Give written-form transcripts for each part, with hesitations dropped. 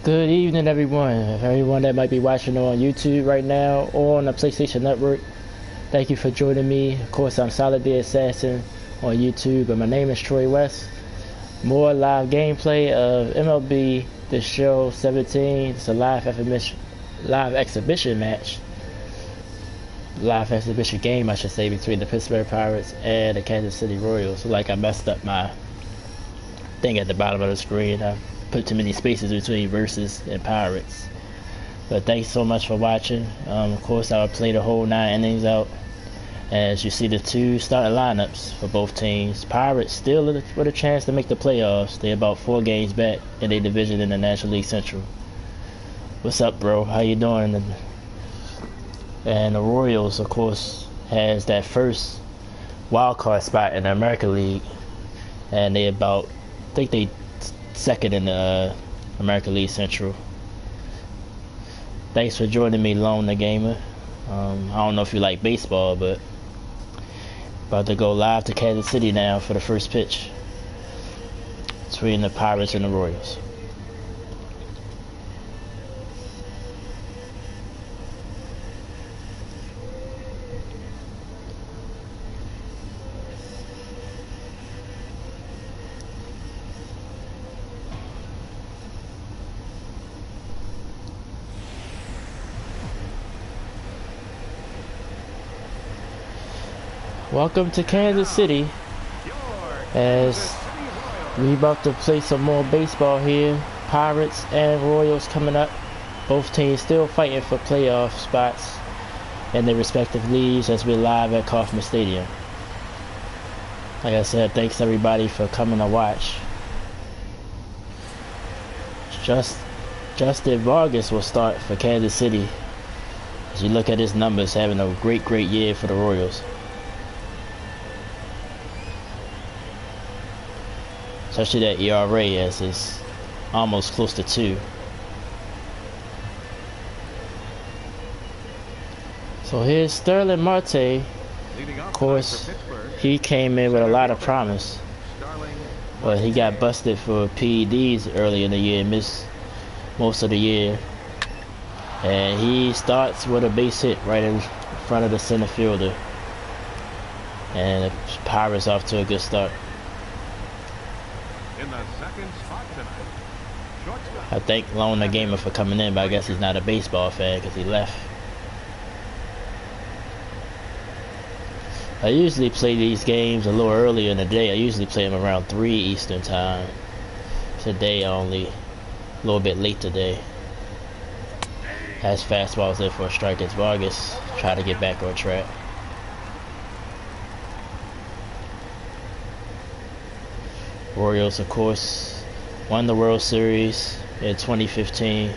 Good evening, everyone that might be watching on YouTube right now or on the PlayStation Network. Thank you for joining me. Of course, I'm Solid the Assassin on YouTube, but my name is Troy West. More live gameplay of MLB The Show 17. It's a live exhibition game, I should say, between the Pittsburgh Pirates and the Kansas City Royals. Like, I messed up my thing at the bottom of the screen. I put too many spaces between versus and Pirates. But thanks so much for watching. Of course, I'll play the whole 9 innings out. As you see the two starting lineups for both teams. Pirates still with a chance to make the playoffs. They're about 4 games back in their division in the National League Central. What's up, bro? How you doing? And the Royals, of course, has that first wild card spot in the American League, and they about, I think they second in the American League Central. Thanks for joining me, Lone the Gamer. I don't know if you like baseball, but about to go live to Kansas City now for the first pitch between the Pirates and the Royals. Welcome to Kansas City, as we about to play some more baseball here. Pirates and Royals coming up. Both teams still fighting for playoff spots in their respective leagues as we're live at Kauffman Stadium. Like I said, thanks everybody for coming to watch. Justin Vargas will start for Kansas City. As you look at his numbers, having a great year for the Royals. Especially that ERA, as it's almost close to 2. So here's Sterling Marte. Of course, he came in with a lot of promise, but he got busted for PEDs early in the year, missed most of the year. And he starts with a base hit right in front of the center fielder. And the Pirates off to a good start. In the second spot tonight, shortstop. I thank Lone the Gamer for coming in, but I guess he's not a baseball fan because he left. I usually play these games a little earlier in the day. I usually play them around 3 Eastern time. Today only a little bit late today. Has fastballs in for a strike against Vargas. Try to get back on track. Royals, of course, won the World Series in 2015.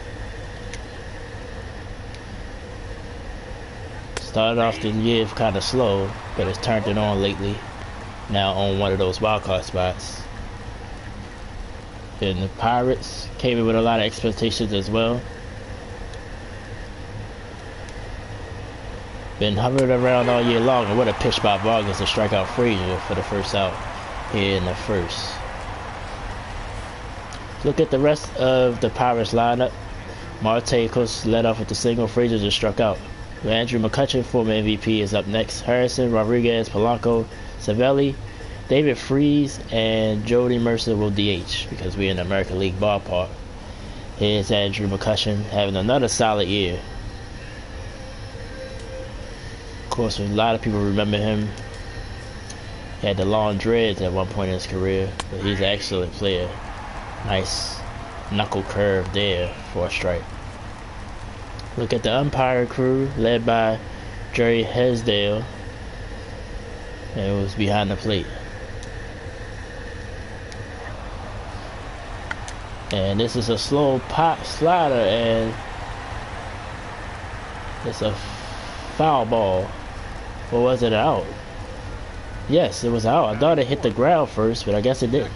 Started off the year kind of slow, but it's turned it on lately. Now on one of those wild card spots. And the Pirates came in with a lot of expectations as well. Been hovering around all year long, and what a pitch by Vargas to strike out Frazier for the first out here in the first. Look at the rest of the Pirates lineup. Marte, of course, led off with the single. Frazier just struck out. Andrew McCutchen, former MVP, is up next. Harrison, Rodriguez, Polanco, Savelli, David Freese, and Jody Mercer will DH because we're in the American League ballpark. Here's Andrew McCutchen having another solid year. Of course, a lot of people remember him. He had the long dreads at one point in his career, but he's an excellent player. Nice knuckle curve there for a strike. Look at the umpire crew led by Jerry Hesdale. And it was behind the plate. And this is a slow pop slider, and it's a foul ball. Or was it out? Yes, it was out. I thought it hit the ground first, but I guess it didn't.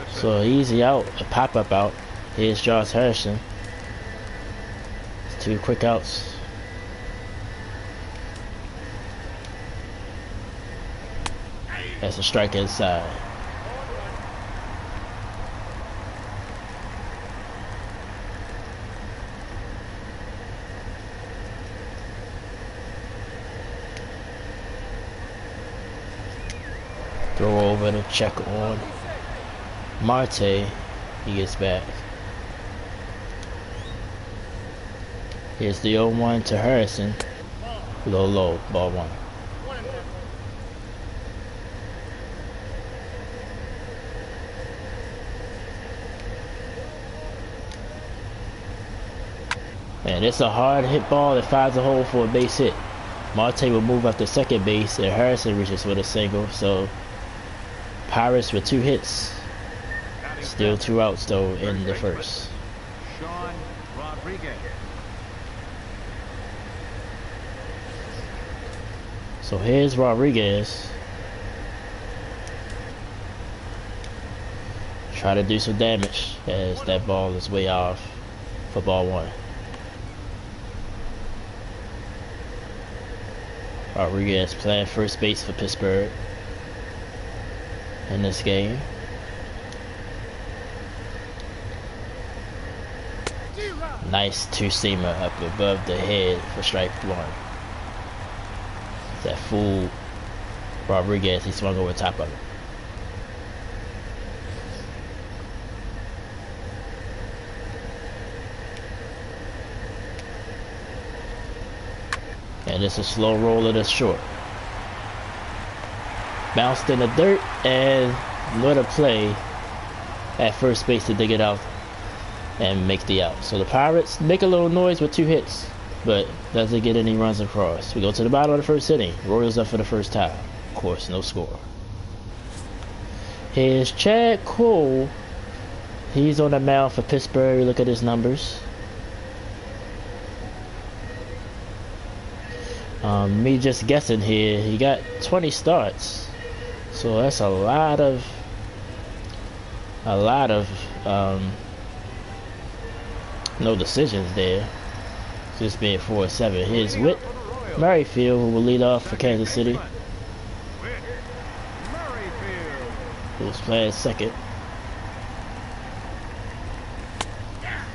So easy out, a pop-up out. Here's Josh Harrison. It's 2 quick outs. That's a strike inside. Throw over to check on Marte. He gets back. Here's the 0-1 to Harrison. Low, ball one. And it's a hard hit ball that finds a hole for a base hit. Marte will move up to second base, and Harrison reaches with a single. So Pirates with 2 hits. Still 2 outs though in the first. Sean Rodriguez. So here's Rodriguez. Try to do some damage as that ball is way off for ball 1. Rodriguez playing first base for Pittsburgh in this game. Nice 2-seamer up above the head for strike 1. That fool Rodriguez, he swung over top of it. And it's a slow roller to short. Bounced in the dirt and let a play at first base to dig it out and make the out. So the Pirates make a little noise with 2 hits, but doesn't get any runs across. We go to the bottom of the first inning. Royals up for the first time. Of course, no score. Here's Chad Cole. He's on the mound for Pittsburgh. Look at his numbers. Me just guessing here, he got 20 starts, so that's a lot of no decisions there. Just being 4-7. Here's Whit Merrifield, who will lead off for Kansas City, who's playing second.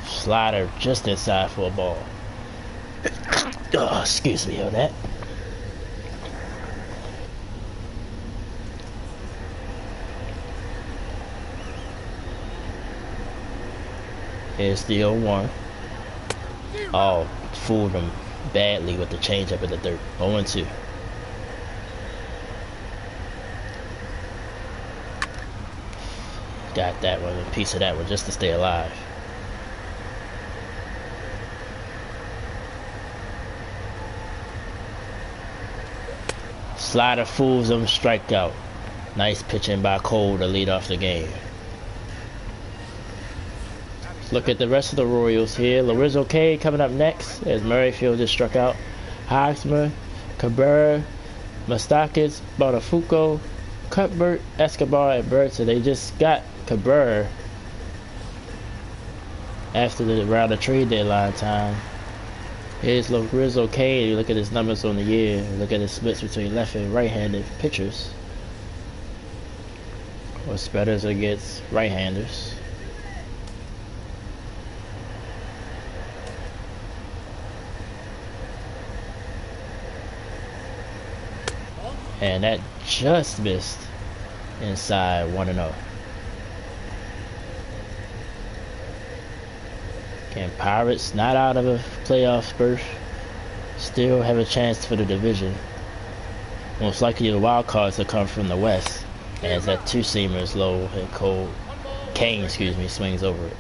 Slider just inside for a ball. Oh, excuse me on that. Here's the 0-1. Oh, fooled him badly with the changeup in the dirt. 0-2. Got that one, a piece of that one just to stay alive. Slider fools him, strikeout. Nice pitching by Cole to lead off the game. Look at the rest of the Royals here. Lorenzo K coming up next as Merrifield just struck out. Hosmer, Cabrera, Moustakas, Botafuco, Cuthbert, Escobar, and Burton. They just got Cabrera after the round of trade deadline time. Here's Lorenzo K. Look at his numbers on the year. Look at his splits between left and right-handed pitchers. Or spreaders against right-handers. And that just missed inside 1-0. Can Pirates, not out of a playoff berth, still have a chance for the division? Most likely the wild cards will come from the West, as that 2-seamer is low and Kane, swings over it.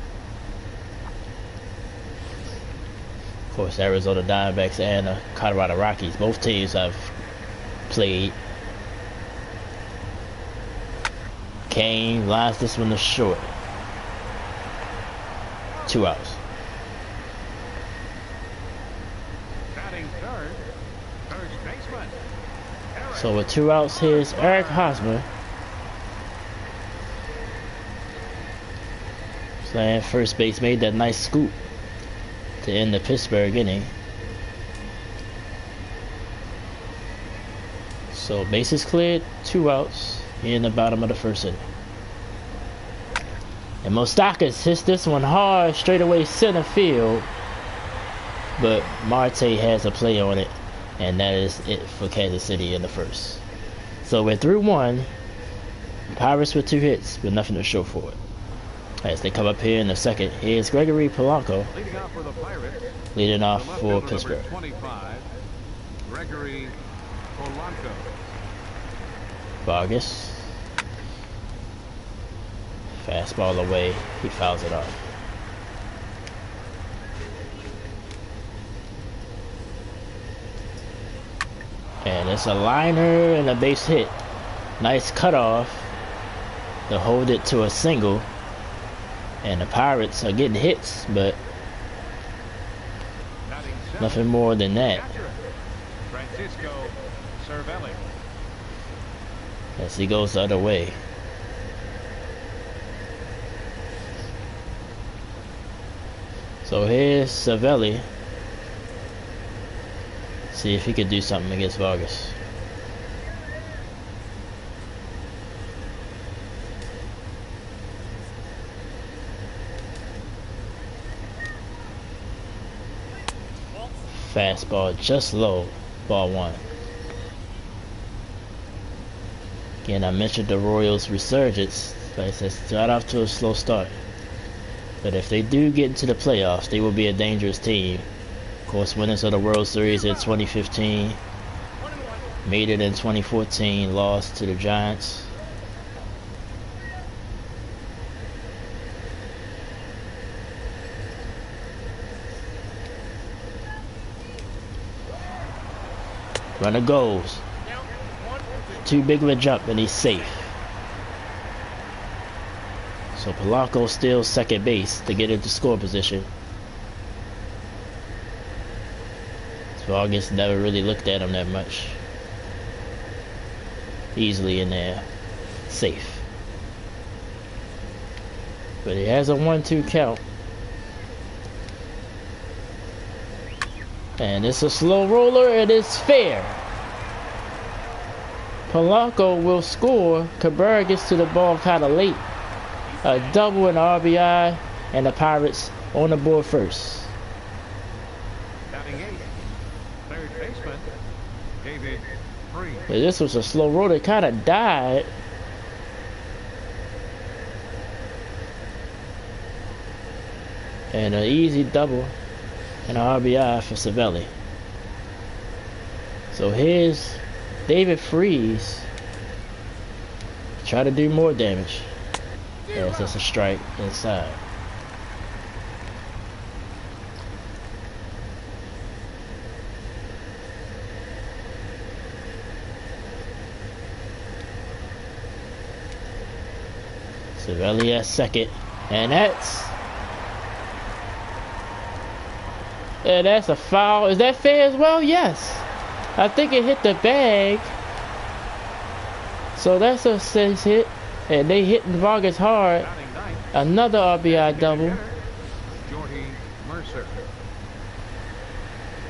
Of course, Arizona Diamondbacks and the Colorado Rockies, both teams have played. Kane lines this one to short. 2 outs. So with 2 outs, here's Eric Hosmer playing first base. Made that nice scoop to end the Pittsburgh inning. So bases cleared, 2 outs in the bottom of the first inning. And Moustakas hits this one hard straight away center field, but Marte has a play on it. And that is it for Kansas City in the first. So we're 3-1 Pirates with 2 hits, but nothing to show for it. As they come up here in the second, here's Gregory Polanco Leading off for the Pirates, leading the off left for fielder, Pittsburgh. number 25, Gregory Polanco. Vargas. Fastball away. He fouls it off. And it's a liner and a base hit. Nice cutoff to hold it to a single. And the Pirates are getting hits, but nothing more than that. Francisco Cervelli. As he goes the other way. So here's Cervelli. See if he could do something against Vargas. Fastball just low, ball 1. Again, I mentioned the Royals' resurgence. Like I said, start off to a slow start. But if they do get into the playoffs, they will be a dangerous team. Of course, winners of the World Series in 2015. Made it in 2014, lost to the Giants. Runner goes. Too big of a jump and he's safe. So Polanco still second base to get into score position. Vargas never really looked at him that much. Easily in there. Safe. But he has a 1-2 count. And it's a slow roller and it's fair. Polanco will score. Cabrera gets to the ball kind of late. A double and RBI, and the Pirates on the board first. Batting 8th, third baseman, David Freese. This was a slow roller. It kind of died. And an easy double and an RBI for Cervelli. So here's David Freese. Try to do more damage. Yes, that's a strike inside. Cervelli at second. And that's a foul. Is that fair as well? Yes. I think it hit the bag. So that's a safe hit. And they hitting Vargas hard. Another RBI double.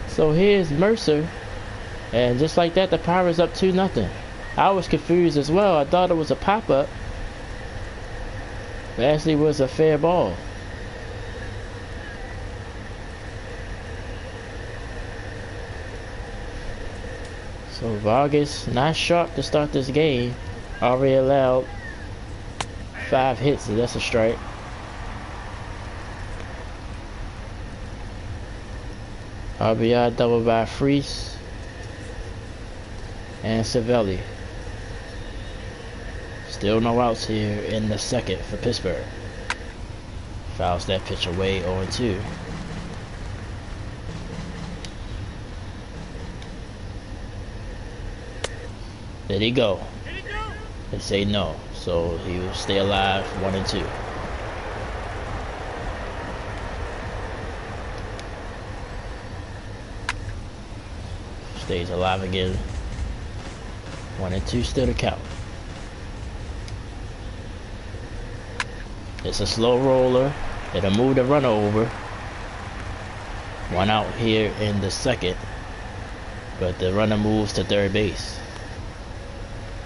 So here's Mercer. And just like that, the Pirates up 2-0. I was confused as well. I thought it was a pop-up. It actually was a fair ball. So Vargas not sharp to start this game. Already allowed 5 hits, so that's a strike. RBI double by Freese and Cervelli. Still no outs here in the second for Pittsburgh. Fouls that pitch away 0-2. Did he go? They say no, so he will stay alive 1-2. Stays alive again. 1-2 still to count. It's a slow roller. It'll move the runner over. 1 out here in the second, but the runner moves to third base.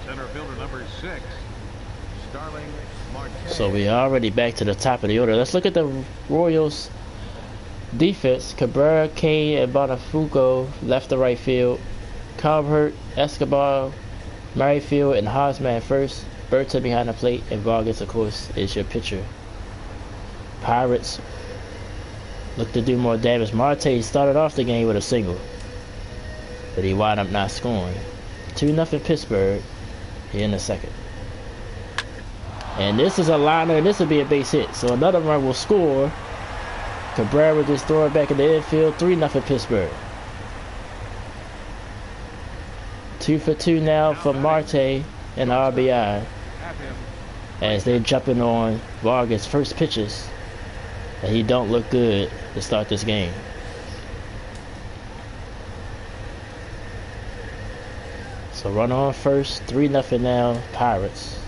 Center fielder number 6, Starling Marte. So we are already back to the top of the order. Let's look at the Royals defense. Cabrera, Kane, and Bonafuco left to right field. Calvert, Escobar, Merrifield, and Hosman first. Berta behind the plate, and Vargas, of course, is your pitcher. Pirates look to do more damage. Marte started off the game with a single, but he wound up not scoring. 2-0 Pittsburgh here in the second. And this is a liner, and this will be a base hit. So another run will score. Cabrera just throw it back in the infield. 3-0 Pittsburgh. 2 for 2 now for Marte and RBI as they're jumping on Vargas' first pitches. And he don't look good to start this game. So run on first, 3-0 now, Pirates.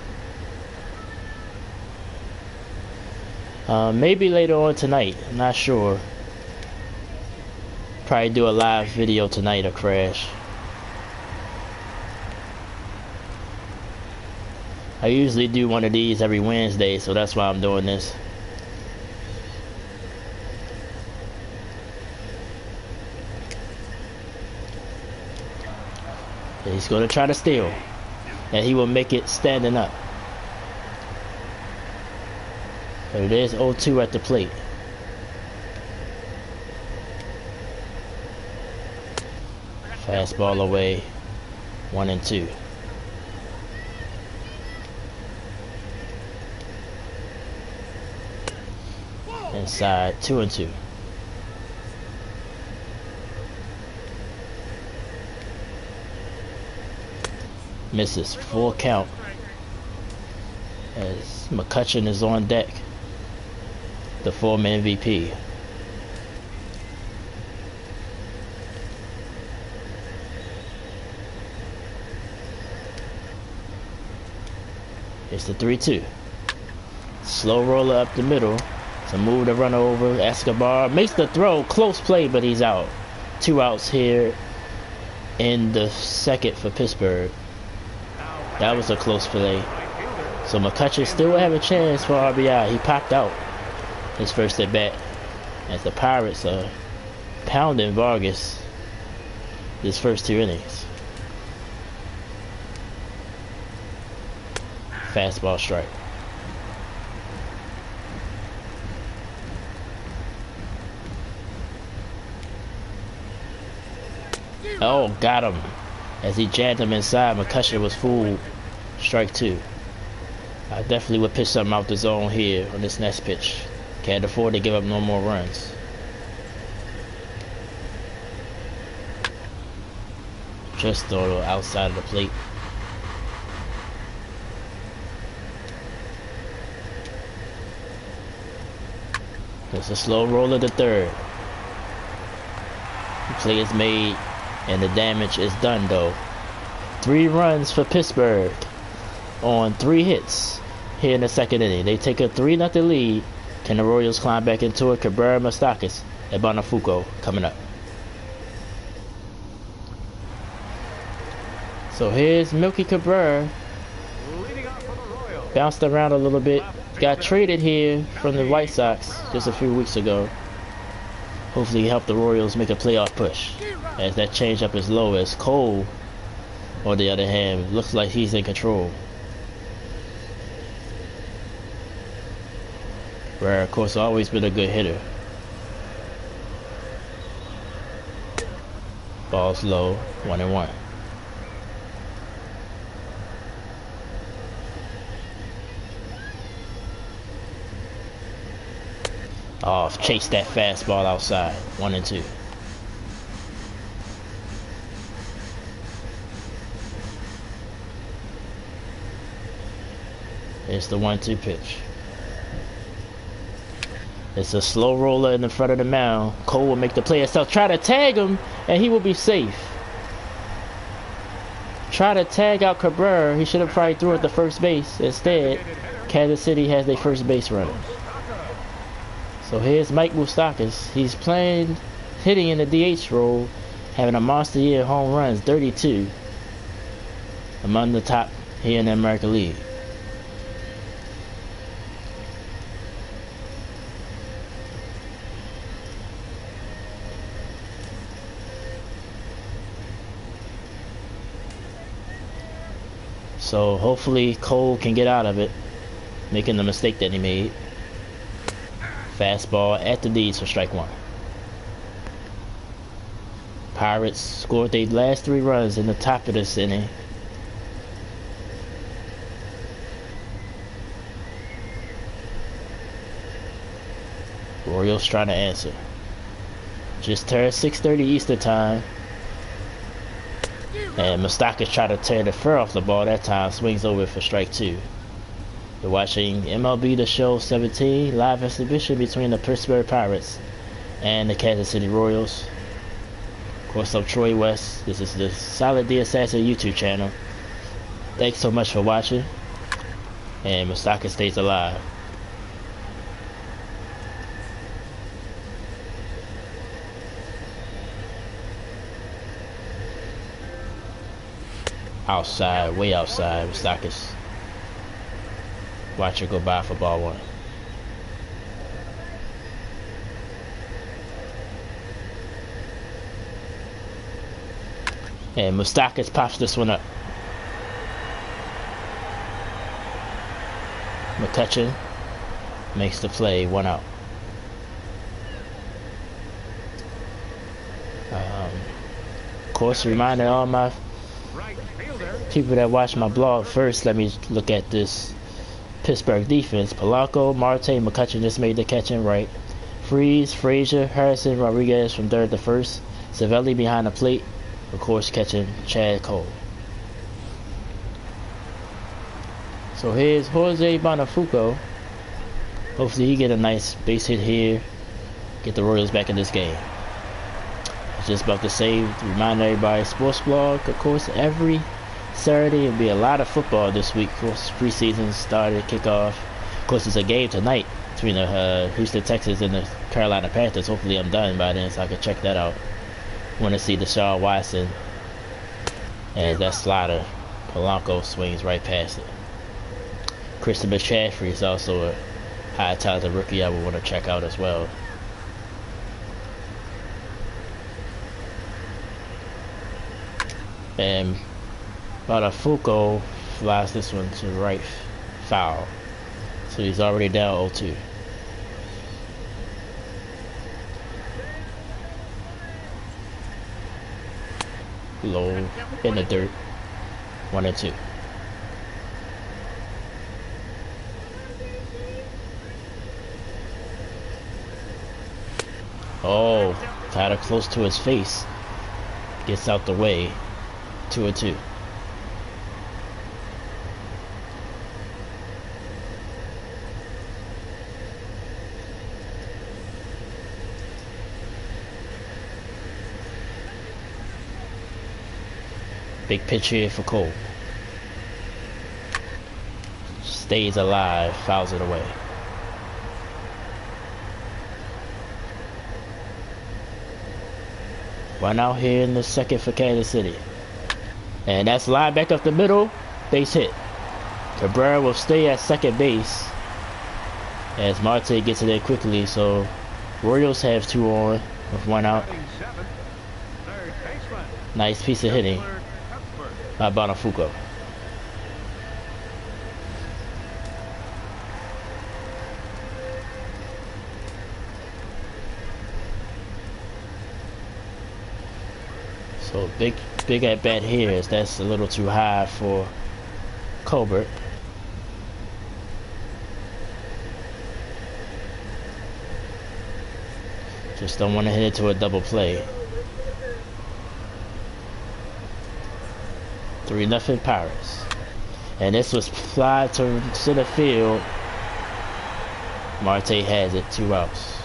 Maybe later on tonight, I'm not sure. Probably do a live video tonight or Crash. I usually do one of these every Wednesday, so that's why I'm doing this. He's going to try to steal, and he will make it standing up. But it is 0-2 at the plate. Fastball away, 1-2. Inside, 2-2. Misses, full count as McCutcheon is on deck, the former MVP. It's the 3-2. Slow roller up the middle to move the runner over. Escobar makes the throw, close play, but he's out. 2 outs here in the second for Pittsburgh. That was a close play. So McCutcheon still will have a chance for RBI. He popped out his first at bat as the Pirates are pounding Vargas his first 2 innings. Fastball strike. Oh, got him. As he jabbed him inside, McCutcheon was fooled. Strike 2. I definitely would pitch something out the zone here on this next pitch. Can't afford to give up no more runs. Just a little outside of the plate. It's a slow roller to third. The play is made and the damage is done though. 3 runs for Pittsburgh on 3 hits here in the second inning. They take a 3-0 lead. Can the Royals climb back into it? Cabrera, Moustakas, and Bonafuco coming up. So here's Milky Cabrera. Bounced around a little bit. Got traded here from the White Sox just a few weeks ago. Hopefully help the Royals make a playoff push. As that changeup is low, as Cole, on the other hand, looks like he's in control. Where, of course, always been a good hitter. Ball's low, 1-1. Off, chase that fastball outside, 1-2. It's the 1-2 pitch. It's a slow roller in the front of the mound. Cole will make the play itself. Try to tag him, and he will be safe. Try to tag out Cabrera. He should have probably threw it to first base. Instead, Kansas City has their first base runner. So here's Mike Moustakas. He's hitting in the DH role, having a monster year of home runs, 32. Among the top here in the American League. So hopefully Cole can get out of it, making the mistake that he made. Fastball at the knees for strike one. Pirates scored their last 3 runs in the top of this inning. Royals trying to answer. Just turned 6:30 Eastern time. And Moustakas tried to tear the fur off the ball that time. Swings over for strike 2. You're watching MLB The Show 17, live exhibition between the Pittsburgh Pirates and the Kansas City Royals. Of course, I'm Troy West. This is the Solid D Assassin YouTube channel. Thanks so much for watching. And Moustakas stays alive. Outside, way outside, Moustakas. Watch it go by for ball 1. And Moustakas pops this one up. McCutchen makes the play, 1 out. Of course, reminder all my people that watch my blog first, let me look at this Pittsburgh defense. Polanco, Marte, McCutchen just made the catch in right. Freeze, Frazier, Harrison, Rodriguez from third to first. Savelli behind the plate, of course, catching Chad Cole. So here's Jose Bonafuco. Hopefully he get a nice base hit here. Get the Royals back in this game. I was just about to say, remind everybody, Sports Blog, of course, every Saturday will be a lot of football this week. Of course, preseason started, kickoff. Of course, it's a game tonight between the Houston Texans and the Carolina Panthers. Hopefully I'm done by then so I can check that out. Want to see Deshaun Watson. And that slider, Polanco swings right past it. Christian McCaffrey is also a high talented rookie I would want to check out as well. And Bonafuco flies this one to right foul. So he's already down 0-2. Low in the dirt. 1-2. Oh, kind of close to his face. Gets out the way. 2-2. Big pitch here for Cole. Stays alive, fouls it away. One out here in the second for Kansas City. And that's line back up the middle. Base hit. Cabrera will stay at second base as Marte gets it in quickly. So Royals have 2 on with 1 out. Nice piece of hitting by Bonafuco. So big at bat here, as that's a little too high for Colbert. Just don't want to hit it to a double play. 3-0 Pirates. And this was fly to center field. Marte has it, 2 outs.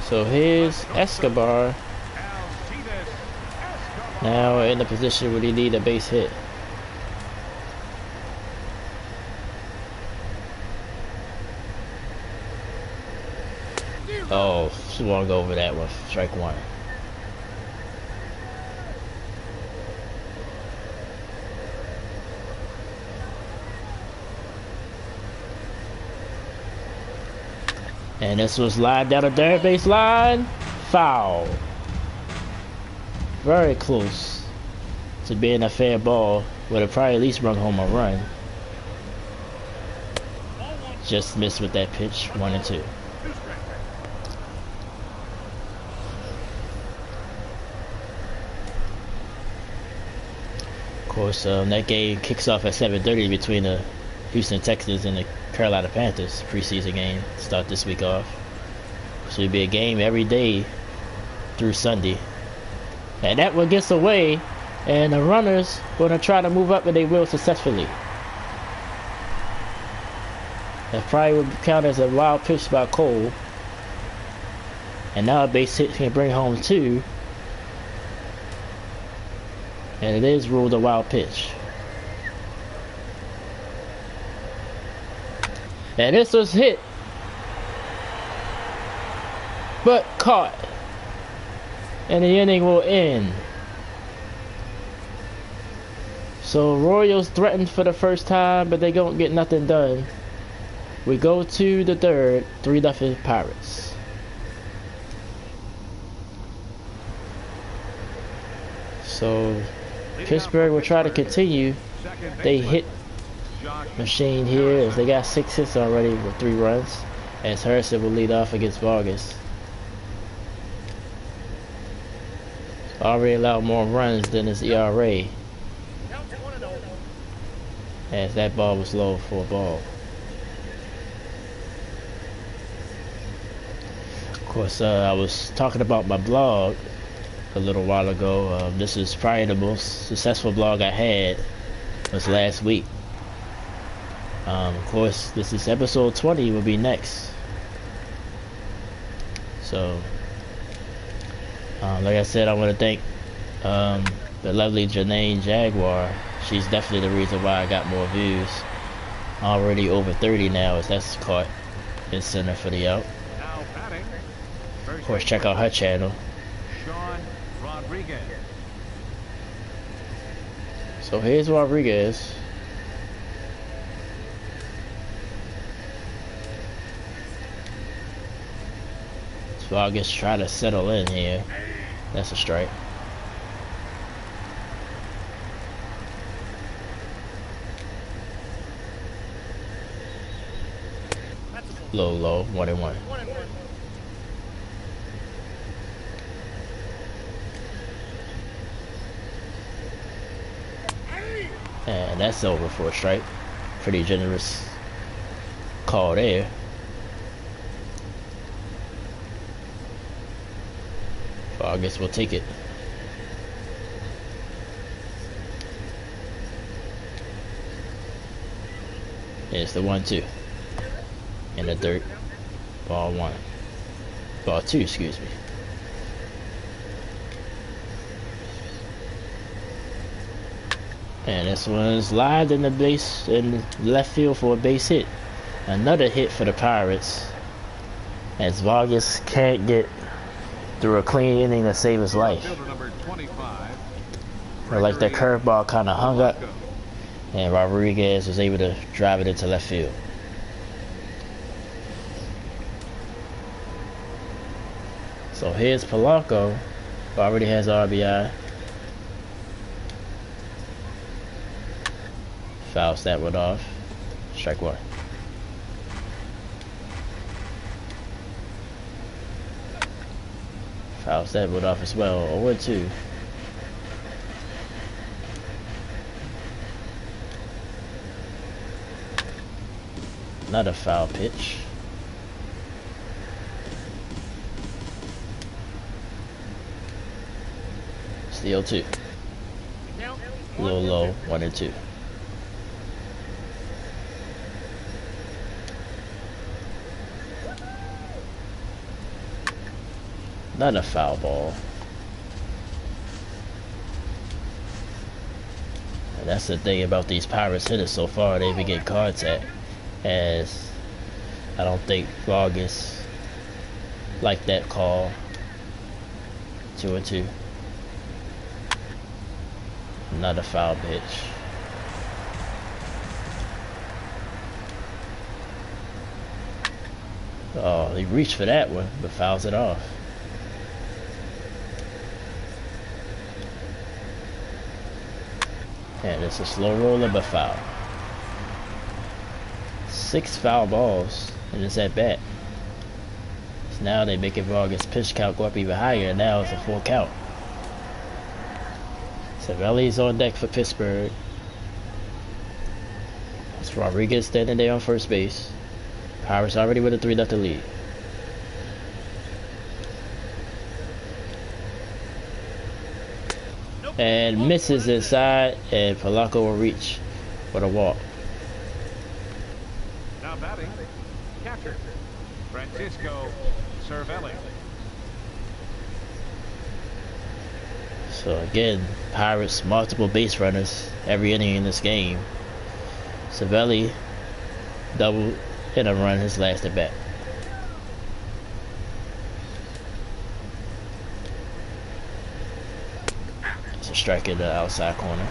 So here's Escobar. Now in the position where they need a base hit. Oh, swung over that one. Strike 1. And this was lined down the third base line. Foul. very close to being a fair ball. Would have probably at least run home a run. Just missed with that pitch, 1-2. Of course, that game kicks off at 7:30 between the Houston Texans and the Carolina Panthers preseason game. Start this week off. So it'll be a game every day through Sunday. And that one gets away, and the runners gonna try to move up, and they will successfully. That probably would count as a wild pitch by Cole. And now a base hit can bring home 2. And it is ruled a wild pitch. And this was hit, but caught. And the inning will end. So Royals threatened for the first time, but they don't get nothing done. We go to the third, 3-0 Pirates. So Pittsburgh will try to continue. They hit machine here as they got 6 hits already with 3 runs. As Harrison will lead off against Vargas. Already allowed more runs than his ERA. As that ball was low for a ball. Of course, I was talking about my blog a little while ago. This is probably the most successful blog I had. Was last week. Of course, this is episode 20 will be next. So, like I said, I want to thank the lovely Janae Jaguar. She's definitely the reason why I got more views. Already over 30 now, as that's caught in center for the out. Of course, check out her channel. So here's Rodriguez. So I guess try to settle in here. That's a strike. Low, 1-1. And that's over for a strike. Pretty generous call there. So I guess we'll take it. It's the 1-2. In the dirt. Ball 1. Ball 2, excuse me. And this one's lined in the base in left field for a base hit. Another hit for the Pirates. As Vargas can't get through a clean inning to save his life. But like the curveball kind of hung up, and Rodriguez was able to drive it into left field. So here's Polanco, who already has RBI. Fouls that one off. Strike 1. Fouls that one off as well. 0-2. Another foul pitch. It's the 0-2. A little low. 1-2. Not a foul ball. And that's the thing about these Pirates hitters so far. They've been getting contact. As I don't think Vargas liked that call. 2-2. Another foul pitch. Oh, he reached for that one, but fouls it off. And it's a slow roller, but foul. 6 foul balls in this at bat. So now they make Vargas' pitch count go up even higher, and now it's a full count. Cervelli's on deck for Pittsburgh. It's Rodriguez standing there on first base. Pirates already with a 3-0 lead. And misses inside, and Polanco will reach for the walk. Now batting, catcher, Francisco Cervelli. So again, Pirates multiple base runners every inning in this game. Cervelli double hit a run his last at bat. It's a strike in the outside corner.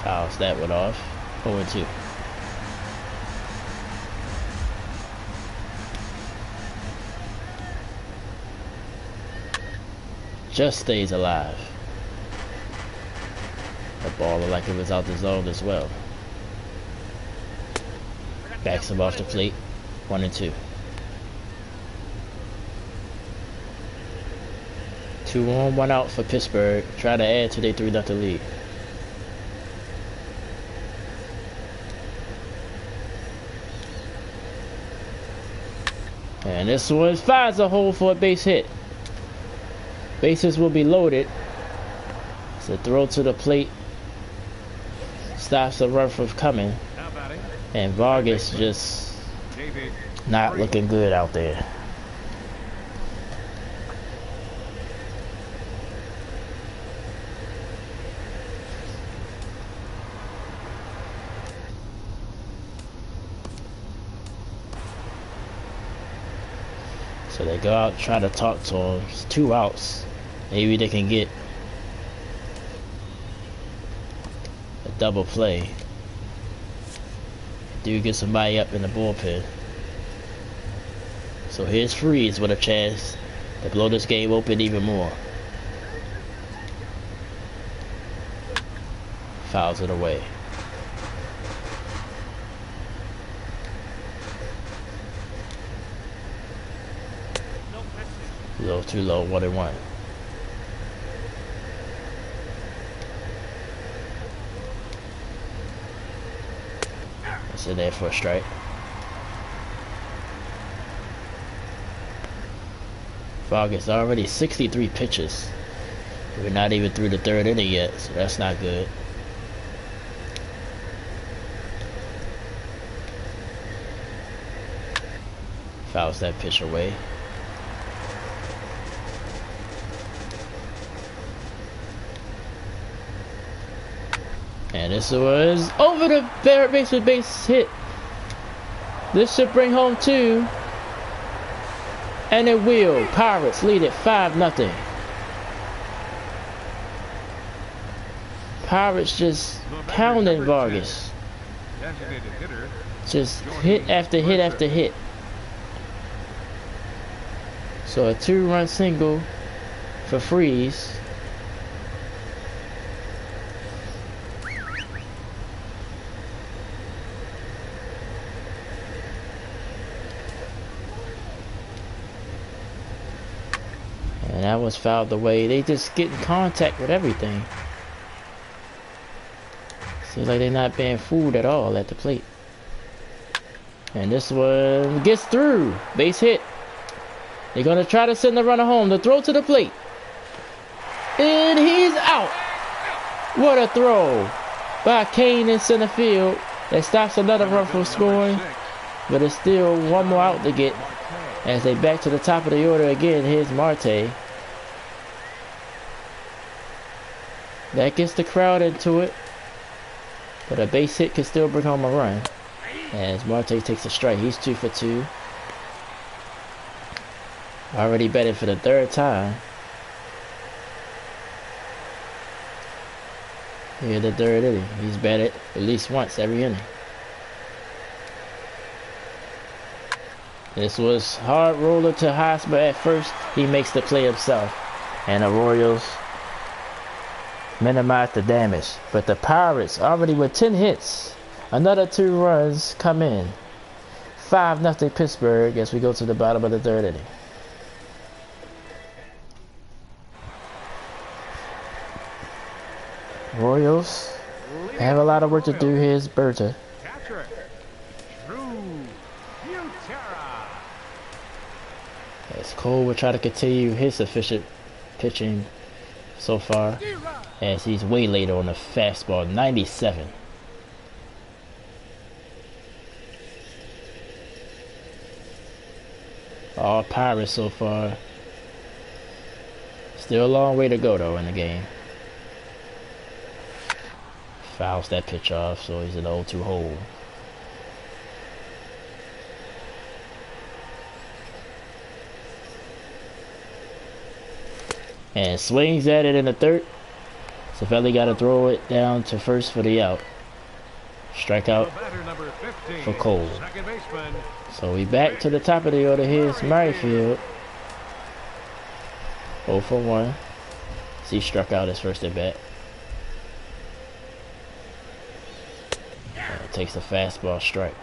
Fouls that one off. 0-2. Just stays alive. The ball looked like it was out the zone as well. Backs him off the plate. 1-2. 2 on, 1 out for Pittsburgh. Try to add to their 3-0 lead. And this one finds a hole for a base hit. Bases will be loaded. It's a throw to the plate. Stops the run from coming. And Vargas just not looking good out there. So they go out, try to talk to him. It's 2 outs. Maybe they can get a double play. Do get somebody up in the bullpen. So here's Freeze with a chance to blow this game open even more. Fouls it away. A little too low, 1-1. It's in there for a strike. Vargas already 63 pitches. We're not even through the 3rd inning yet, so that's not good. Fouls that pitch away. And this was over the third base with base hit. This should bring home 2. And it will. Pirates lead it 5-0. Pirates just pounding Vargas. Just hit after hit after hit. So a 2-run single for Freeze. And that was fouled away. They just get in contact with everything. Seems like they're not being fooled at all at the plate. And this one gets through. Base hit. They're going to try to send the runner home. The throw to the plate. And he's out. What a throw by Kane in center field. That stops another run from scoring. But it's still one more out to get. As they back to the top of the order again, here's Marte. That gets the crowd into it. But a base hit can still bring home a run. As Marte takes a strike, he's 2 for 2. Already betting for the 3rd time. Here the 3rd inning. He's batted at least once every inning. This was hard roller to Hosmer at first. He makes the play himself. And the Royals minimize the damage. But the Pirates already with 10 hits. Another 2 runs come in. 5-0 Pittsburgh as we go to the bottom of the 3rd inning. Royals have a lot of work to do. Here's Berta. As Cole will try to continue his efficient pitching so far, as he's way later on the fastball, 97. All Pirates so far. Still a long way to go though in the game. Fouls that pitch off, so he's an 0-2 hole. And swings at it in the 3rd. Cervelli got to throw it down to first for the out. Strikeout for Cole. So we back to the top of the order. Here's Merrifield. 0 for 1. He struck out his first at bat. And takes a fastball strike.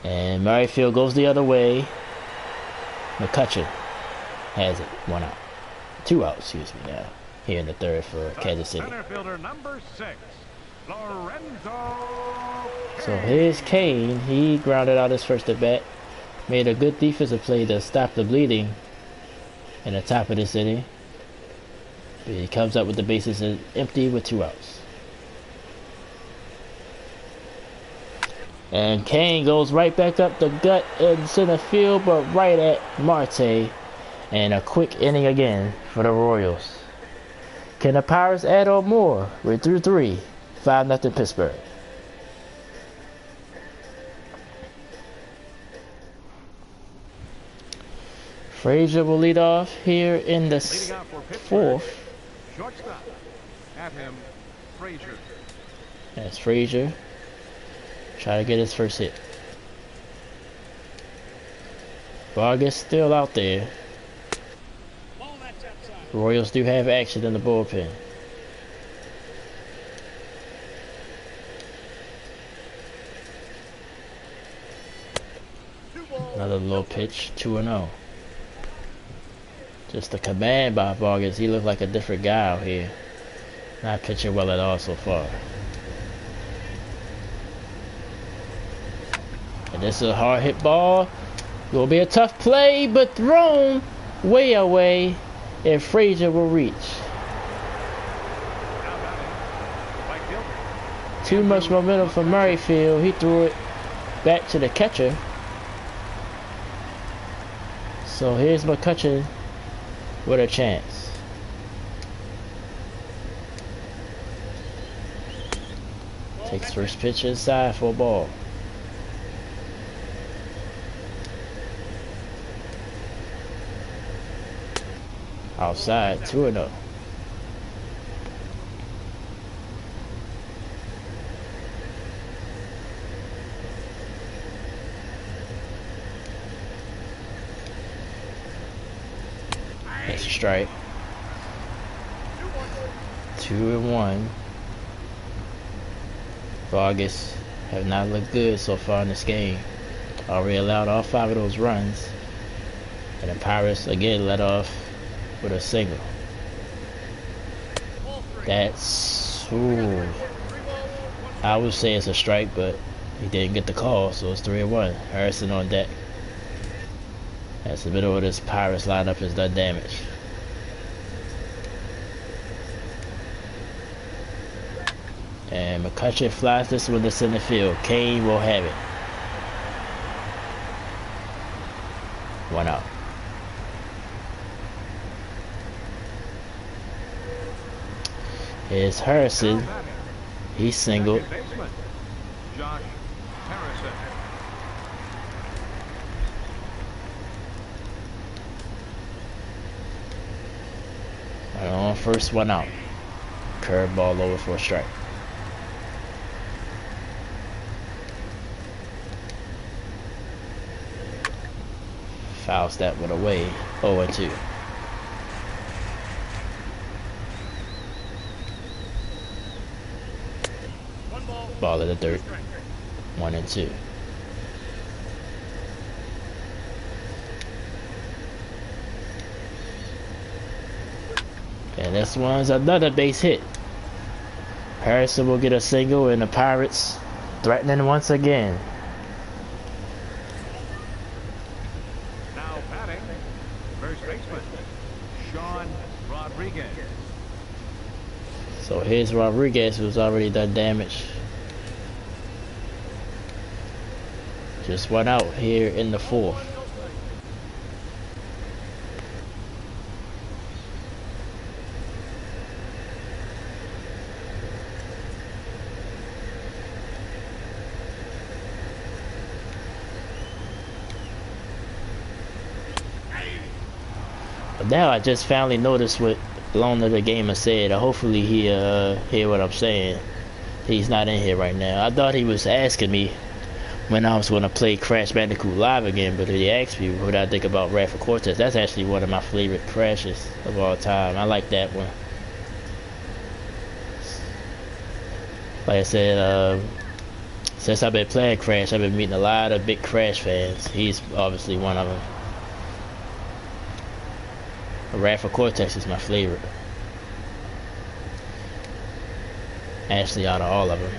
And Merrifield goes the other way. McCutcheon has it. 1 out. 2 outs, excuse me, now. Here in the 3rd for Kansas City. Number 6, Lorenzo. So here's Kane. He grounded out his first at bat. Made a good defensive play to stop the bleeding in the top of this inning. But he comes up with the bases empty with 2 outs. And Kane goes right back up the gut in center field, but right at Marte. And a quick inning again for the Royals. Can the Pirates add on more? We're through 3. 5-0 Pittsburgh. Frazier will lead off here in the 4th. Shortstop. At him, Frazier. That's Frazier. Try to get his first hit. Vargas still out there. Royals do have action in the bullpen. Another low pitch, 2-0. Just a command by Vargas. He looked like a different guy out here. Not pitching well at all so far. And this is a hard hit ball. Will be a tough play, but thrown way away. And Frazier will reach. Too much momentum for Merrifield. He threw it back to the catcher. So here's McCutcheon with a chance. Takes first pitch inside for a ball. Outside, 2-0. That's a strike. 2-1. Vargas have not looked good so far in this game. Already allowed all 5 of those runs. And the Pirates again let off with a single. That's, ooh, I would say it's a strike, but he didn't get the call, so it's 3-1. Harrison on deck. That's the middle of this Pirates lineup has done damage. And McCutcheon flies this one to center field. Kane will have it. 1 out. Here's Harrison. He's singled. Josh Harrison. On first, 1 out. curveball over for a strike. Fouls that one away. 0-2. Ball in the dirt. 1-2. And this one's another base hit. Harrison will get a single, and the Pirates threatening once again. Now batting, first baseman, Sean Rodriguez. So here's Rodriguez, who's already done damage. Just one out here in the fourth. But now I just finally noticed what Loner the Gamer said. Hopefully he hear what I'm saying. He's not in here right now. I thought he was asking me when I was going to play Crash Bandicoot Live again, but he asked me what I think about Wrath of Cortex. That's actually one of my favorite crashes of all time. I like that one. Like I said, since I've been playing Crash, I've been meeting a lot of big Crash fans. He's obviously one of them. Wrath of Cortex is my favorite. Actually, out of all of them.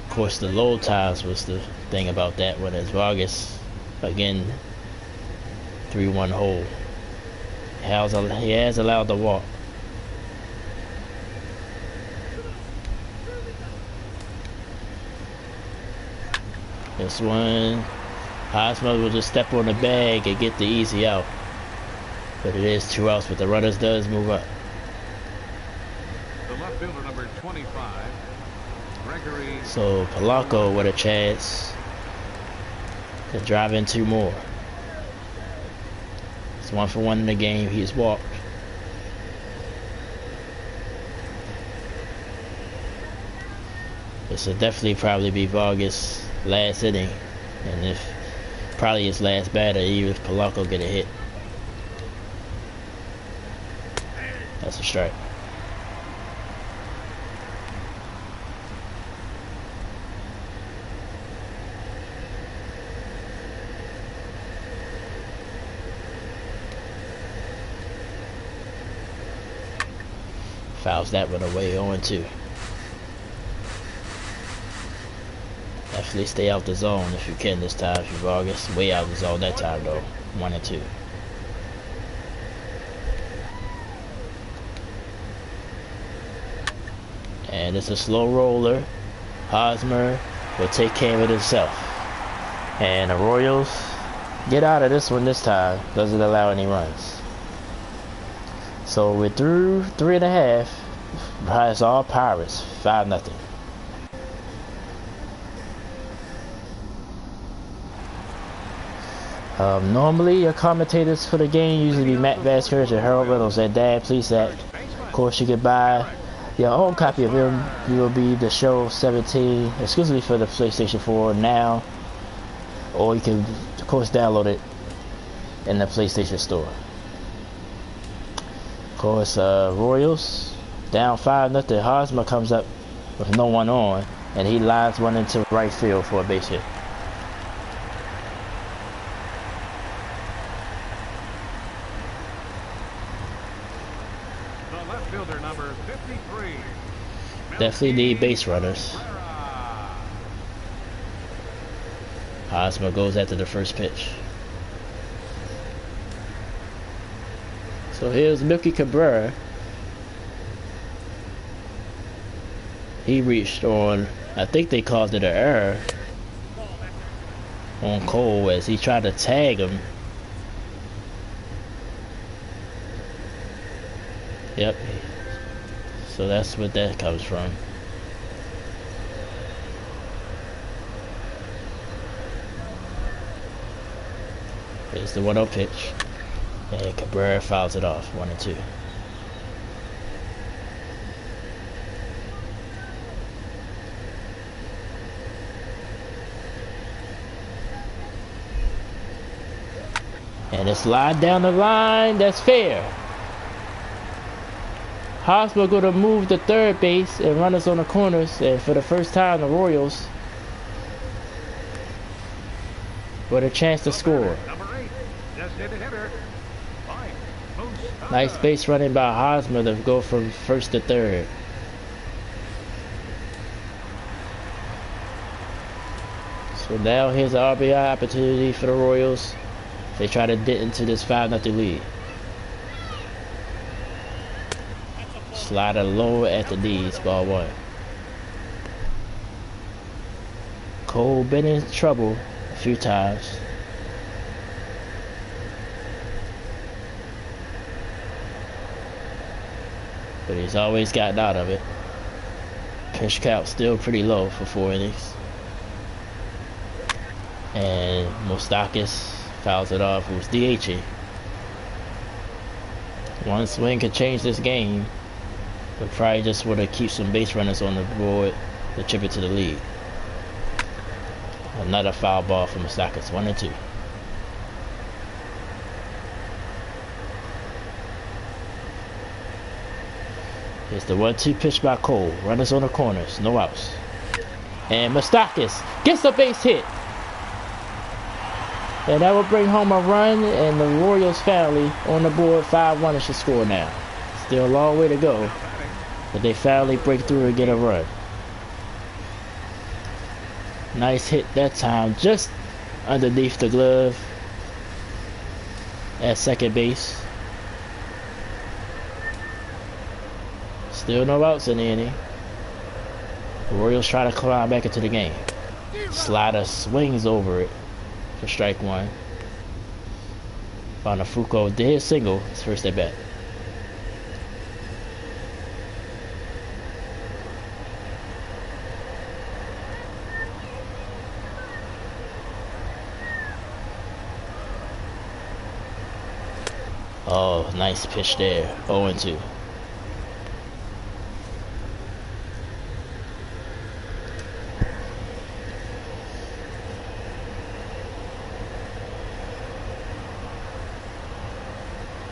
Of course, the load times was the thing about that one. As Vargas, again, 3-1 hole. He has allowed the walk. This one, Hosmer will just step on the bag and get the easy out. But it is 2 outs, but the runners does move up. The left fielder, number 25, Gregory. So Polanco with a chance to drive in 2 more. It's 1 for 1 in the game. He's walked. This will definitely probably be Vargas' last inning, and if probably his last batter, even if Polanco get a hit. That's a strike. Fouls that one away, 0-2. Definitely stay out the zone if you can this time, if you're Vargas. Way out the zone that time though, 1-2. And it's a slow roller. Hosmer will take care of it himself. And the Royals get out of this one this time. Doesn't allow any runs. So we're through 3.5. It's all Pirates. 5-0. Normally your commentators for the game usually be Matt Vasquez and Harold Reynolds. And Dad, please that. Of course you could buy your own copy of MLB The Show 17 exclusively for the PlayStation 4 now, or you can of course download it in the PlayStation Store. Of course, Royals down 5-0. Hosmer comes up with no one on, and he lines one into right field for a base hit. Number 53. Definitely need base runners. Hosmer goes after the first pitch. So here's Milky Cabrera. He reached on, I think they called it an error on Cole as he tried to tag him. Yep. So that's what that comes from. Here's the 1-0 pitch. And Cabrera fouls it off, 1-2. And it's lined down the line. That's fair. Hosmer going to move to third base and runners on the corners. And for the first time, the Royals with a chance to score. Nice base running by Hosmer to go from first to third. So now here's an RBI opportunity for the Royals. They try to get into this 5-0 lead. Slider low at the knees, ball one. Cole been in trouble a few times. But he's always gotten out of it. Pitch count still pretty low for 4 innings. And Moustakas fouls it off, who's DHing. One swing could change this game. But probably just want to keep some base runners on the board to chip it to the lead. Another foul ball from Moustakas, 1-2. Here's the 1-2 pitch by Cole. Runners on the corners, no outs. And Moustakas gets a base hit. And that will bring home a run, and the Royals family on the board 5-1 should score now. Still a long way to go, but they finally break through and get a run. Nice hit that time, just underneath the glove at second base. Still no outs in the inning. The Royals try to climb back into the game. Slider swings over it for strike one. Bonafuco did single his first at bat. Oh, nice pitch there. 0-2.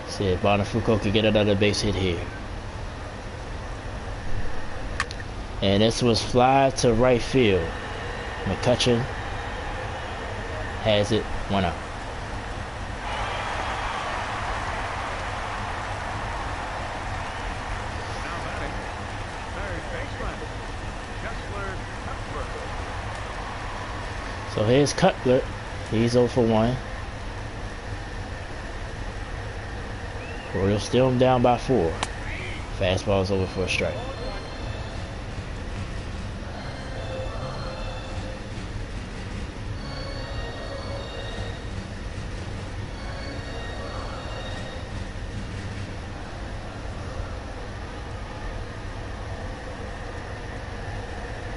See if Bonafuco could get another base hit here. And this was fly to right field. McCutcheon has it, 1 out. So here's Cutler. He's 0 for 1. Royals still down by 4. Fastball's over for a strike.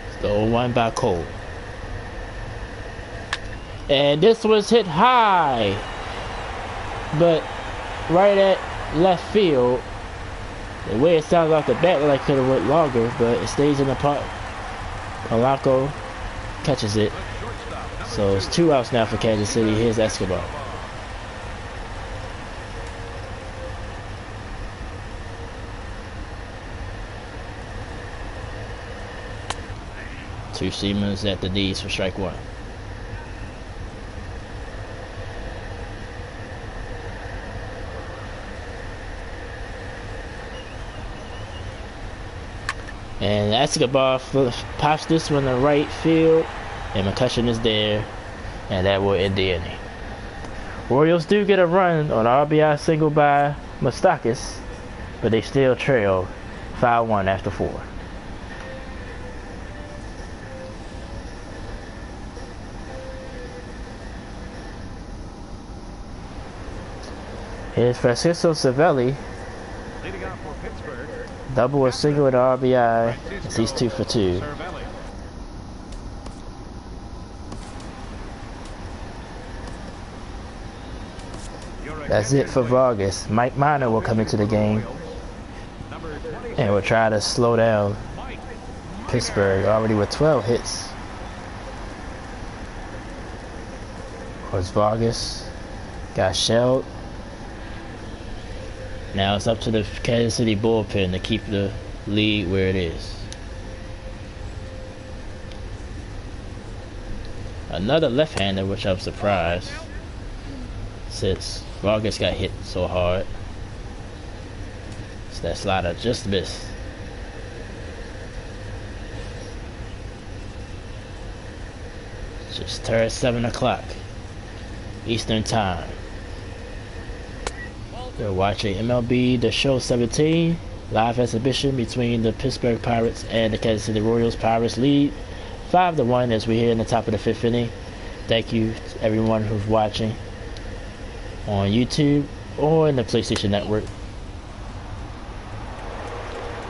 It's the 0-1 by Cole. And this was hit high, but right at left field. The way it sounds off the bat, like it could have went longer, but it stays in the park. Polanco catches it. So it's 2 outs now for Kansas City. Here's Escobar. Two seamers at the knees for strike one. And Escobar pops this one to right field, and McCutcheon is there, and that will end the inning. Royals do get a run on RBI single by Moustakas, but they still trail 5-1 after 4. Here's Francisco Cervelli. Double or single at RBI as he's 2 for 2. That's it for Vargas. Mike Minor will come into the game and will try to slow down Pittsburgh, already with 12 hits. Of course, Vargas Got shelled. Now it's up to the Kansas City bullpen to keep the lead where it is. Another left-hander, which I'm surprised, since Vargas got hit so hard. So that slider just missed. Just turned 7 o'clock Eastern Time. We're watching MLB The Show 17 live exhibition between the Pittsburgh Pirates and the Kansas City Royals. Pirates lead 5-1 as we're here in the top of the 5th inning. Thank you to everyone who's watching on YouTube or in the PlayStation Network.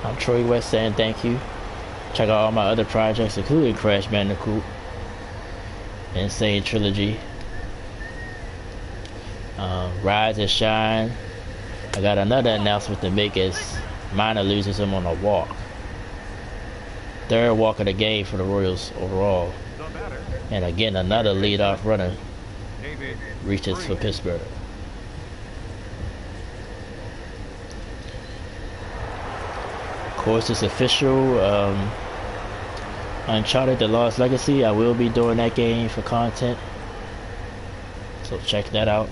I'm Troy West saying thank you. Check out all my other projects, including Crash Bandicoot, Insane Trilogy, Rise and Shine. I got another announcement to make as Minor loses him on a walk. Third walk of the game for the Royals overall. And again, another leadoff runner reaches for Pittsburgh. Of course, it's official. Uncharted: The Lost Legacy. I will be doing that game for content, so check that out.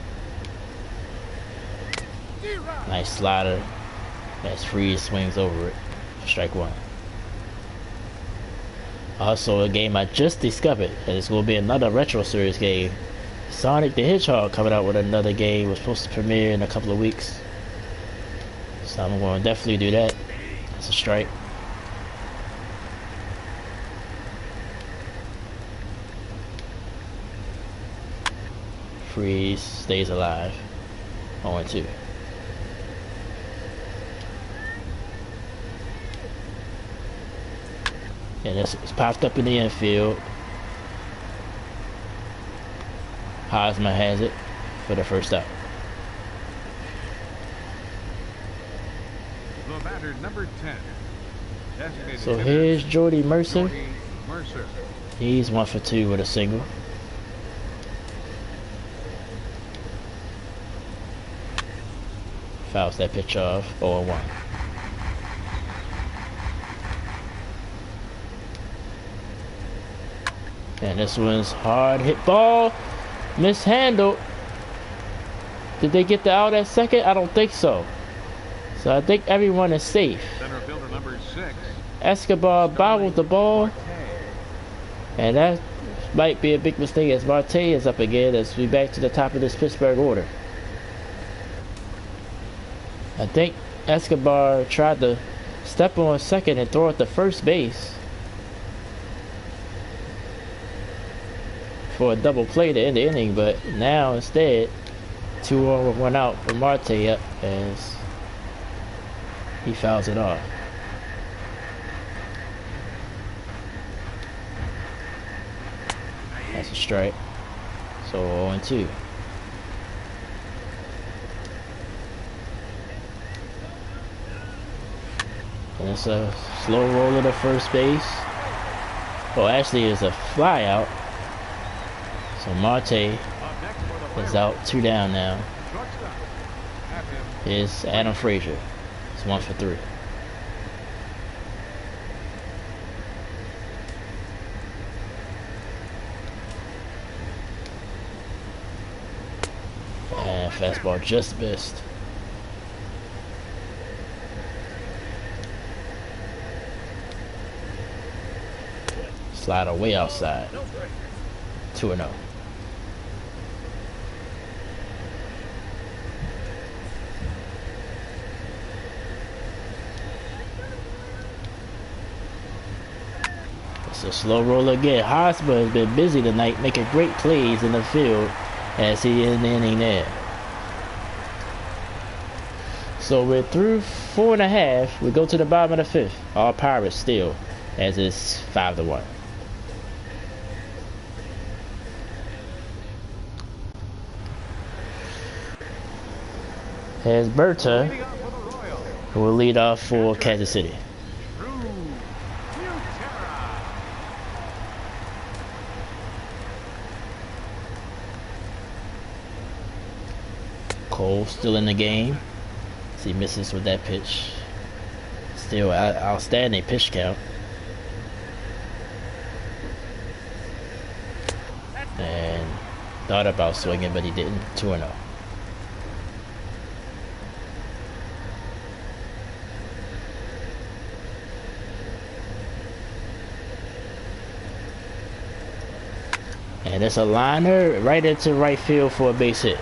Nice slider. That's free, swings over it. Strike one. Also, a game I just discovered, and it's going to be another Retro Series game. Sonic the Hedgehog coming out with another game. Was supposed to premiere in a couple of weeks, so I'm going to definitely do that. That's a strike. Freeze, stays alive. 0-2. And it's popped up in the infield. Hosmer has it for the first out. The batter, number 10. So here's Jordy Mercer. He's 1 for 2 with a single. Fouls that pitch off. 0-1. And this one's hard hit ball. Mishandled. Did they get the out at second? I don't think so. So I think everyone is safe. Center fielder number 6. Escobar bobbled the ball. And that might be a big mistake as Marte is up again as we back to the top of this Pittsburgh order. I think Escobar tried to step on second and throw it to first base for a double play to end the inning, but now instead 2 on with 1 out for Marte up as he fouls it off. That's a strike. So 0-2. And it's a slow roller to first base. Well, actually it's a fly out. So Marte is out, 2 down now. Here's Adam Frazier. It's 1 for 3. And fastball just missed. Slider way outside. 2-0. It's a slow roll again. Hosmer has been busy tonight, making great plays in the field as he is in the inning there. So we're through 4.5. We go to the bottom of the 5th. All Pirates still, as it's 5-1. Here's Berta, who will lead off for Kansas City. Cole still in the game. So he misses with that pitch. Still outstanding pitch count. And thought about swinging, but he didn't. 2-0. And it's a liner right into right field for a base hit.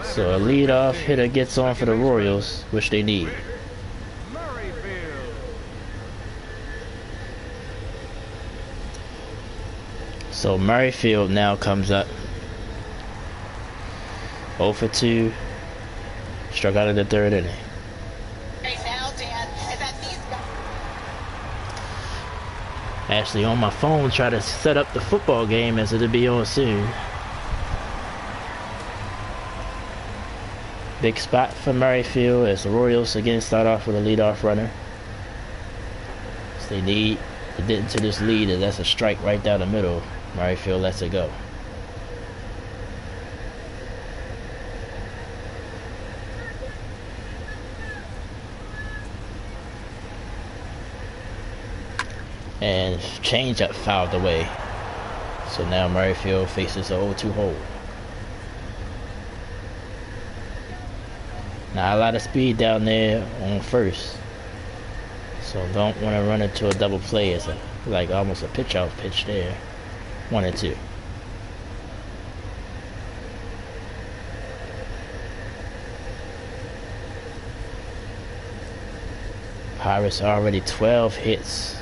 So a leadoff hitter gets on for the Royals, which they need. So Merrifield now comes up. 0 for 2. Struck out in the third inning. Actually on my phone, try to set up the football game as it'll be on soon. Big spot for Merrifield as the Royals again start off with a leadoff runner. So they need to get into this lead, and that's a strike right down the middle. Merrifield lets it go. And changeup fouled away. So now Merrifield faces a 0-2 hole. Not a lot of speed down there on first, so don't want to run into a double play. It's like almost a pitch off pitch there. 1-2. Pirates already 12 hits.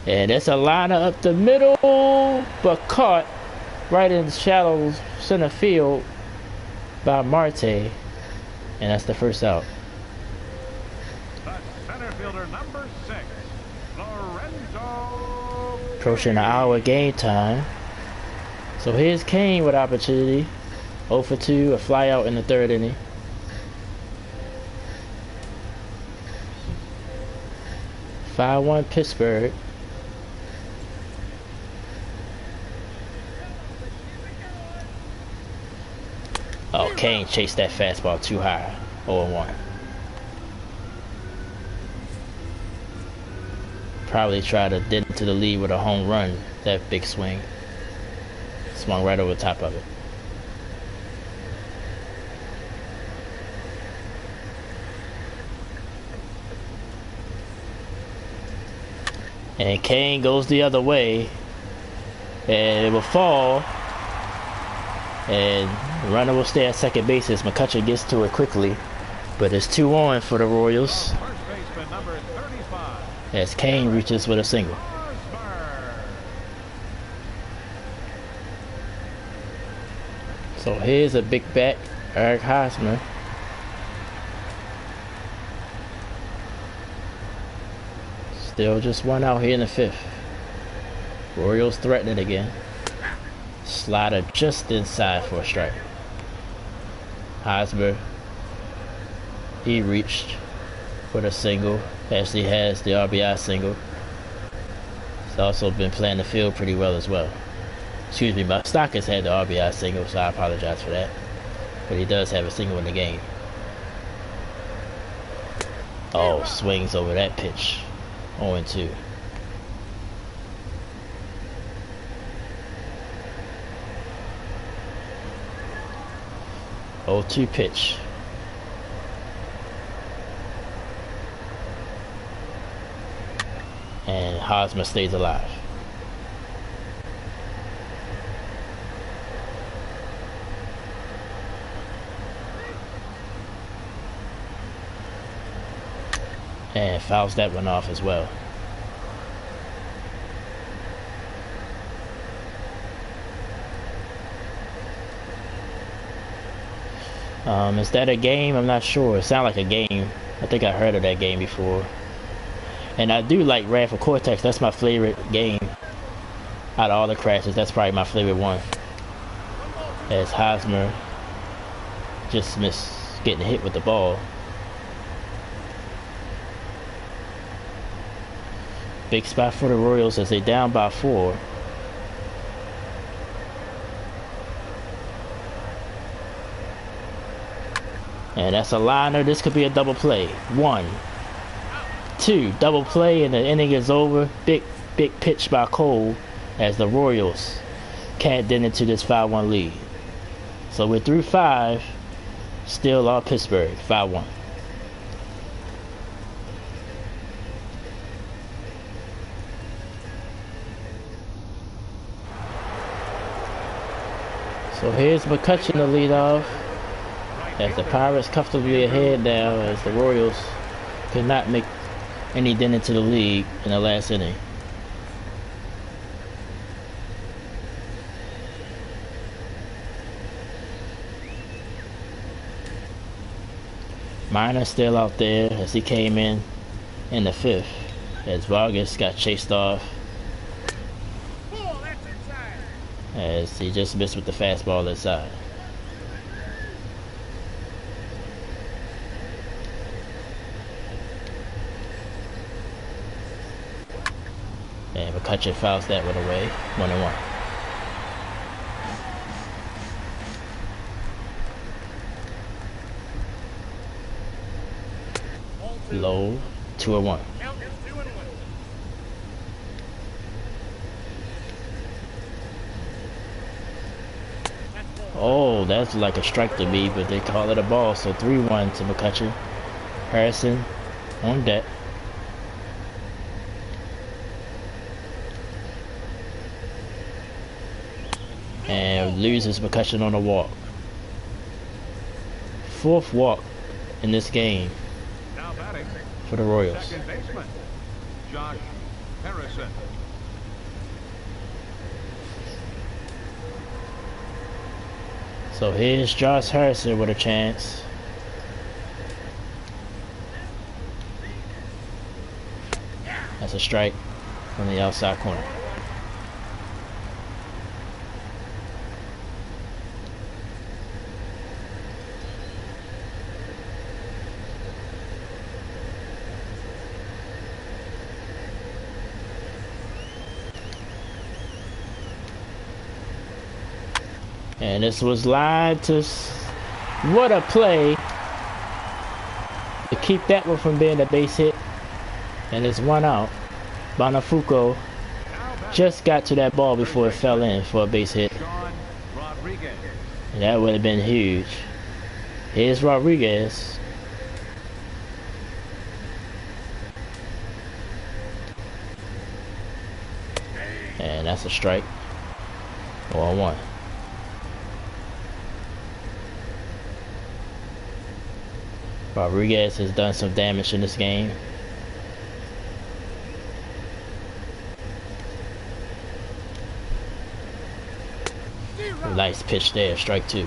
And it's a liner up the middle, but caught right in shallow center field by Marte, and that's the first out. The center fielder, number 6, Lorenzo. Approaching an hour game time. So here's Kane with opportunity. 0 for 2, a fly out in the third inning. Five 1 Pittsburgh. Oh, Kane chased that fastball too high. 0-1. Probably tried to dent into the lead with a home run. That big swing. Swung right over the top of it. And Kane goes the other way. And it will fall. And the runner will stay at second base as McCutcheon gets to it quickly. But it's 2-1 for the Royals. First baseman, number 35. As Kane reaches with a single. So here's a big bat, Eric Hosmer. Still just one out here in the fifth. Royals threatening again. Slider just inside for a strike. Hosmer, he reached for the single. Actually has the RBI single. He's also been playing the field pretty well as well. Excuse me, Moustakas had the RBI single, so I apologize for that. But he does have a single in the game. Oh, swings over that pitch. 0-2. Oh, 2 pitch. And Hosmer stays alive. And fouls that one off as well. Is that a game? I'm not sure. It sounds like a game. I think I heard of that game before. And I do like Radford Cortex. That's my favorite game. Out of all the crashes, that's probably my favorite one. As Hosmer just missed getting hit with the ball. Big spot for the Royals as they down by 4. And that's a liner. This could be a double play. 1, 2, double play, and the inning is over. Big pitch by Cole as the Royals can't get into this 5-1 lead. So we're through 5. Still all Pittsburgh, 5-1. So here's McCutcheon to lead off as the Pirates comfortably ahead now as the Royals could not make any dent into the lead in the last inning. Minor still out there as he came in the 5th as Vargas got chased off as he just missed with the fastball inside. And McCutcheon fouls that one away. 1-1. Low, 2-1. Oh, that's like a strike to me, but they call it a ball. So 3-1 to McCutcheon. Harrison on deck. And loses McCutcheon on a walk. 4th walk in this game for the Royals. Second baseman, Josh Harrison. So here's Josh Harrison with a chance. That's a strike from the outside corner. And this was lined to... What a play to keep that one from being a base hit. And it's 1 out. Bonafuco just got to that ball before it fell in for a base hit. And that would have been huge. Here's Rodriguez. And that's a strike. 1-1. Rodriguez has done some damage in this game. Nice pitch there, strike 2.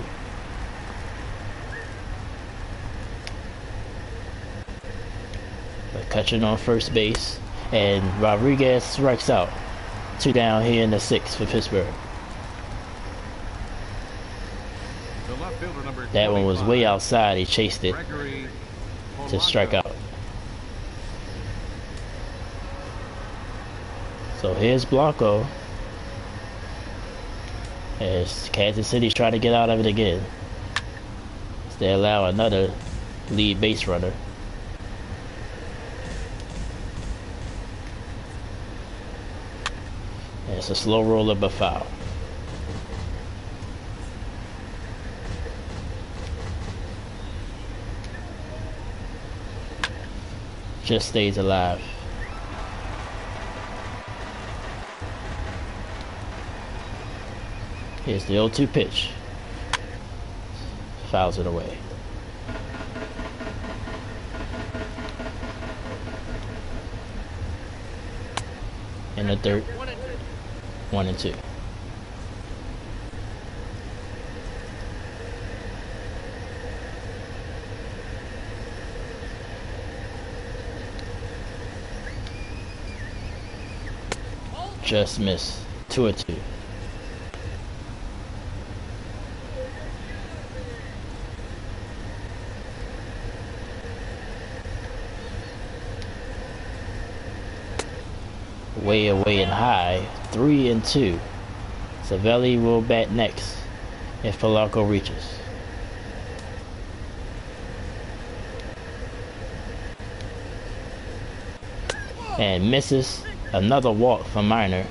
McCutcheon on first base, and Rodriguez strikes out. 2 down here in the 6th for Pittsburgh. That one was way outside. He chased it to strike out. So here's Blanco as Kansas City's trying to get out of it again. As they allow another lead base runner. And it's a slow roller but foul. Just stays alive. Here's the 0-2 pitch. Fouls it away. In the 3rd, 1-2. Just missed. 2-2. way away and high, 3-2. Savelli will bat next if Polanco reaches. And misses. Another walk from Minor,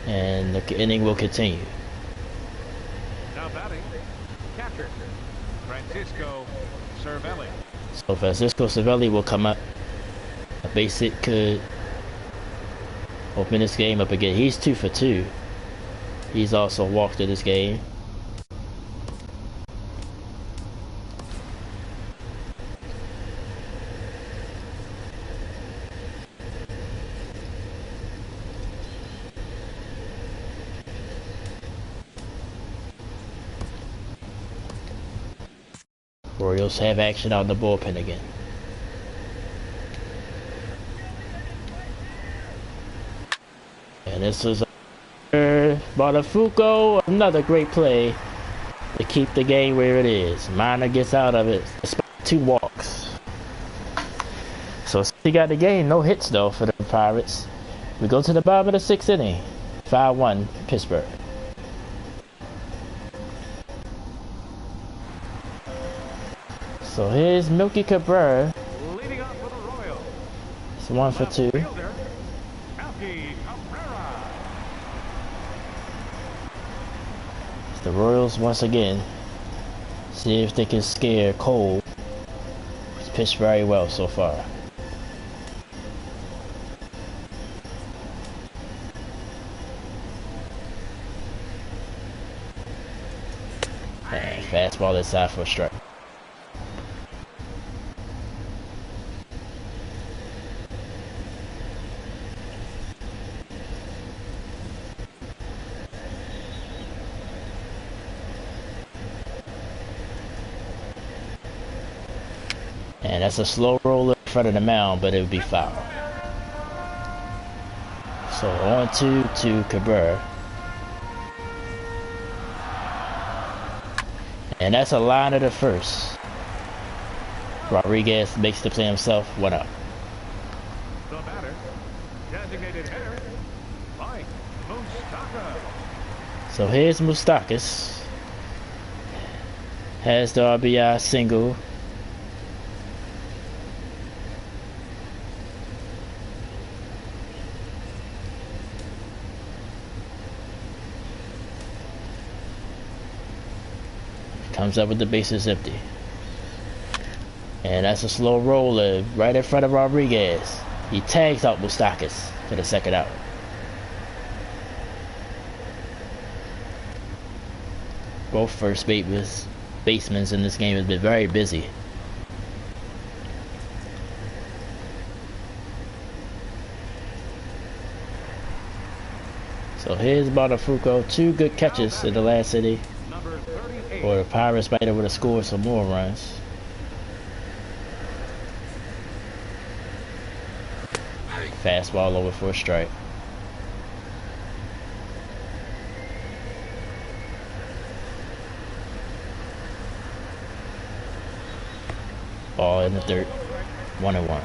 and the inning will continue. Now batting, catcher Francisco Cervelli. So Francisco Cervelli will come up. A base hit could open this game up again. He's 2 for 2. He's also walked in this game. Orioles have action out in the bullpen again. And this is Botafuco, another great play to keep the game where it is. Minor gets out of it, despite 2 walks. So he got the game, no hits though for the Pirates. We go to the bottom of the 6th inning, 5-1 Pittsburgh. So here's Milky Cabrera. Leading off for the Royals. It's 1 for 2. Fielder, Milky Cabrera. It's the Royals once again. See if they can scare Cole. He's pitched very well so far. And fastball inside for a strike. And that's a slow roller in front of the mound, but it would be foul. So 1-2 to Cabrera. And that's a line of the first. Rodriguez makes the play himself, 1 out. The batter, designated hitter, Mike Moustakas. So here's Moustakas. Has the RBI single. Comes up with the bases empty. And that's a slow roller right in front of Rodriguez. He tags out Moustakas for the 2nd out. Both first basemen in this game have been very busy. So here's Botafuco, 2 good catches in the last inning. Or the Pirates might have scored some more runs. Fastball over for a strike. Ball in the 3rd. 1-1.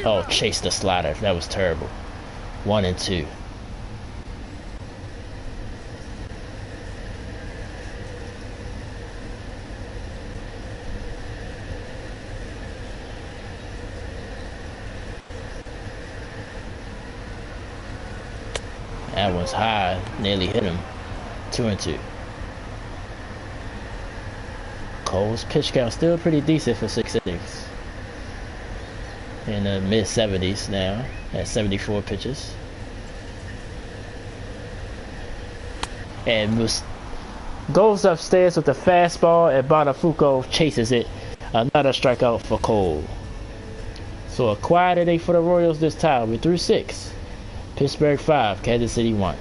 Oh, chase the slider. That was terrible. 1-2. That one's high, nearly hit him. 2-2. Cole's pitch count still pretty decent for 6 innings. In the mid-70s now, at 74 pitches. And goes upstairs with the fastball, and Botafuco chases it. Another strikeout for Cole. So a quiet inning for the Royals this time. We're through 6. Pittsburgh 5, Kansas City 1.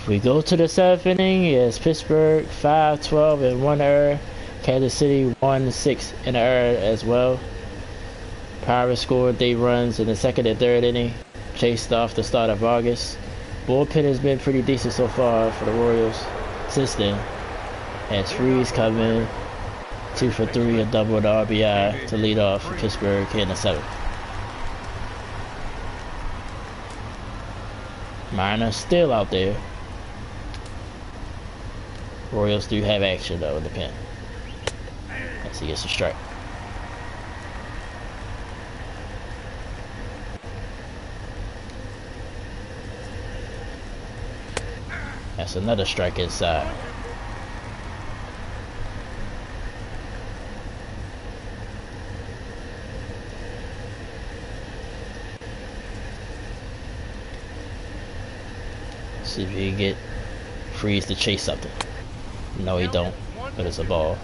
We go to the 7th inning. It's Pittsburgh 5-12 and 1 error. Kansas City 1-6 in an error as well. Pirates scored 8 runs in the 2nd and 3rd inning. Chased off the start of August. Bullpen has been pretty decent so far for the Royals since then. As Freeze come in, 2 for 3, a double, the RBI to lead off for Pittsburgh here in the 7th. Minor still out there. Royals do have action though in the pen. As he gets a strike. That's another strike inside. See if he can get Freeze to chase something. No, he don't, but it's a ball.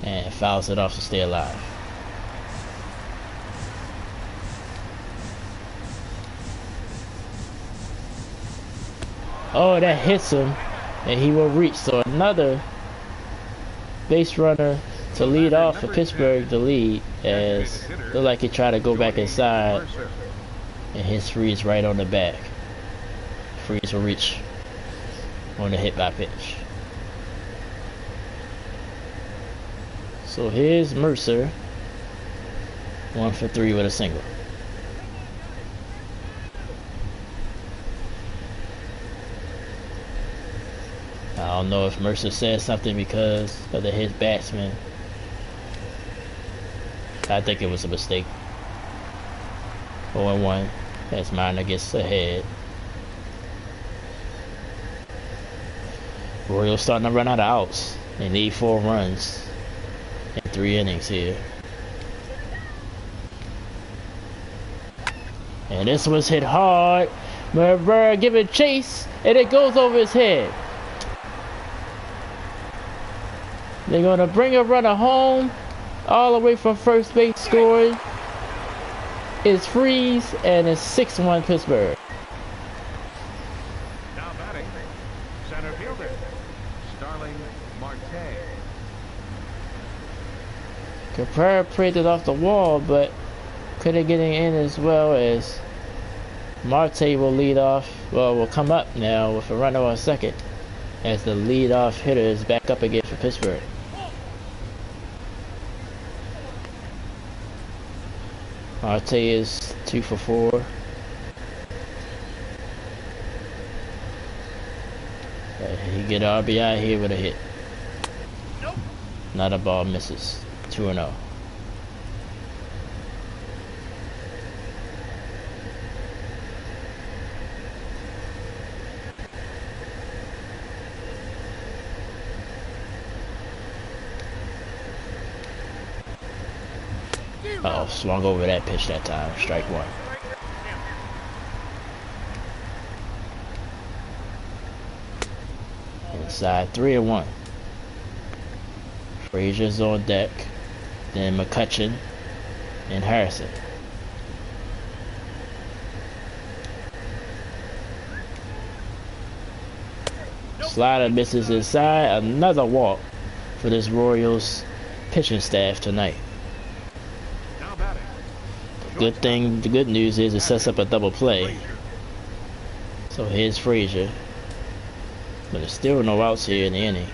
And fouls it off to stay alive. Oh, that hits him, and he will reach. So another base runner to lead off for Pittsburgh to lead, as look like he tried to go back inside and hits Freeze right on the back. Freeze will reach on the hit by pitch. So here's Mercer, 1 for 3 with a single. I don't know if Mercer said something because of his batsman. I think it was a mistake. 0-1 as Minor gets ahead. Royals starting to run out of outs. They need 4 runs in 3 innings here. And this was hit hard. Rivera giving chase, and it goes over his head. They're going to bring a runner home all the way from first base scoring. It's Freeze, and it's 6-1 Pittsburgh. Now batting, center fielder, Starling Marte. Cabrera played it off the wall, but couldn't get it in as well, as Marte will lead off. Well, will come up now with a runner on second, as the lead-off hitter is back up again for Pittsburgh. Marte is 2 for 4. He get an RBI here with a hit. Nope. Not a ball, misses. 2-0. Uh-oh, swung over that pitch that time. Strike 1. Inside 3-1. Frazier's on deck. Then McCutchen and Harrison. Slider misses inside. Another walk for this Royals pitching staff tonight. The good news is it sets up a double play. So here's Frazier. But there's still no outs here in the inning.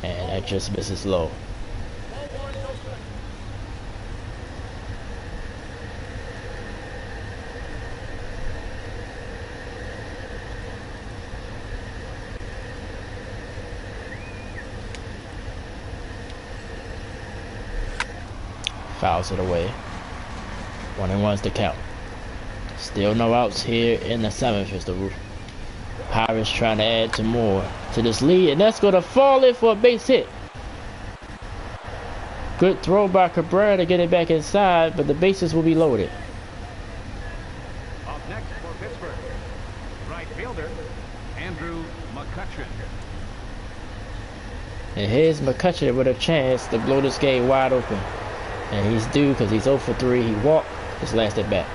And that just misses low. Fouls it away. 1-1's the count. Still no outs here in the 7th as the Pirates trying to add to more to this lead, and that's going to fall in for a base hit. Good throw by Cabrera to get it back inside, but the bases will be loaded. Up next for Pittsburgh, right fielder Andrew McCutchen. And here's McCutchen with a chance to blow this game wide open. And he's due because he's 0 for 3. He walked his last at bat.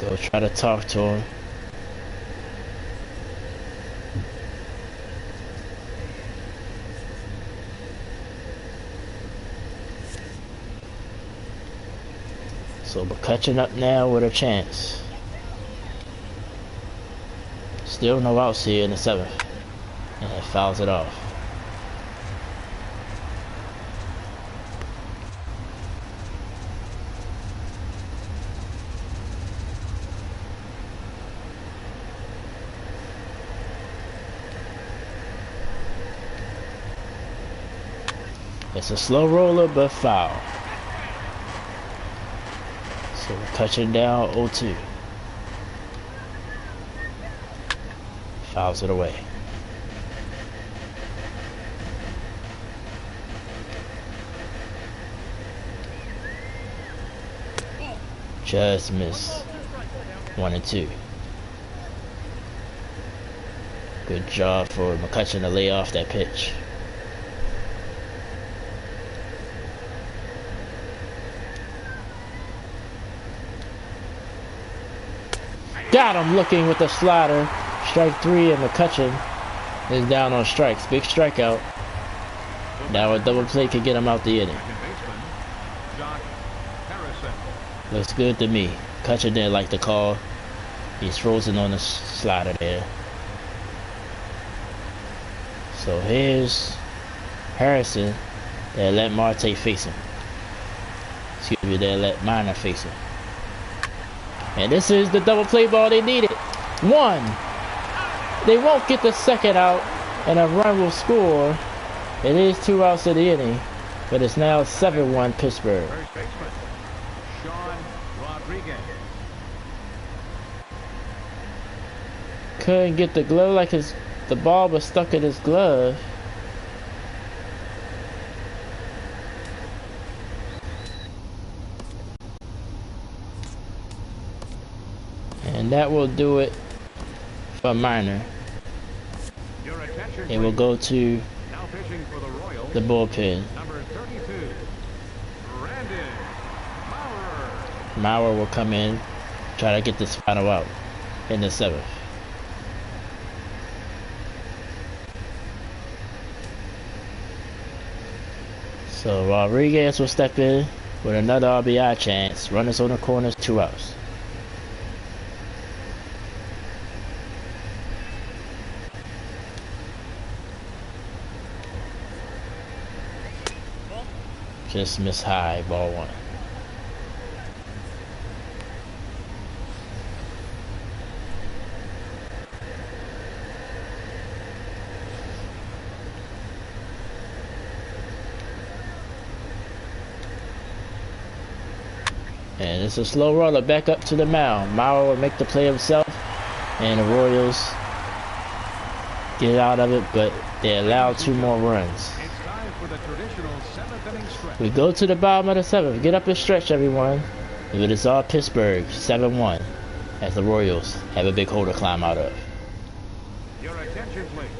Go try to talk to him. So McCutcheon up now with a chance. Still no outs here in the 7th. And it fouls it off. It's a slow roller, but foul. So McCutcheon down 0-2. Fouls it away. Just missed. 1-2. Good job for McCutcheon to lay off that pitch. Got him looking with the slider. Strike 3 and McCutcheon is down on strikes. Big strikeout. Now a double play can get him out the inning. Looks good to me. McCutcheon didn't like the call. He's frozen on the slider there. So here's Harrison. They let Marte face him. Excuse me, they let Minor face him. And this is the double play ball they needed. 1. They won't get the second out, and a run will score. It is 2 outs of the inning, but it's now 7-1 Pittsburgh. Couldn't get the glove like the ball was stuck in his glove. And that will do it for Minor. It will go to the bullpen. Number 32, Brandon Maurer. Maurer will come in, try to get this final out in the 7th. So Rodriguez will step in with another RBI chance. Runners on the corners, 2 outs. Just miss high, ball 1. And it's a slow roller back up to the mound. Maurer will make the play himself, and the Royals get out of it, but they allow 2 more runs. We go to the bottom of the 7th. Get up and stretch, everyone. It is all Pittsburgh, 7-1, as the Royals have a big hole to climb out of. Your attention, please.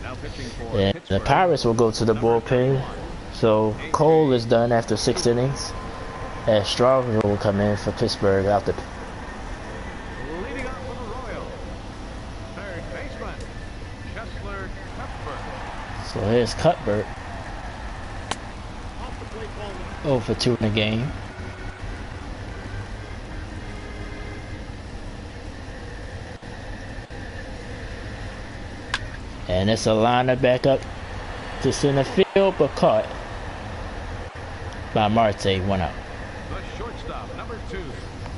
Now pitching for And the Pirates will go to the bullpen. So Cole is done after 6 innings. As Strong will come in for Pittsburgh out the. Leading off for the Royals, third baseman, Chesler Cuthbert. So here's Cuthbert. 0 for 2 in the game. And it's a liner back up to center field, but caught by Marte, 1 out. The shortstop, number 2,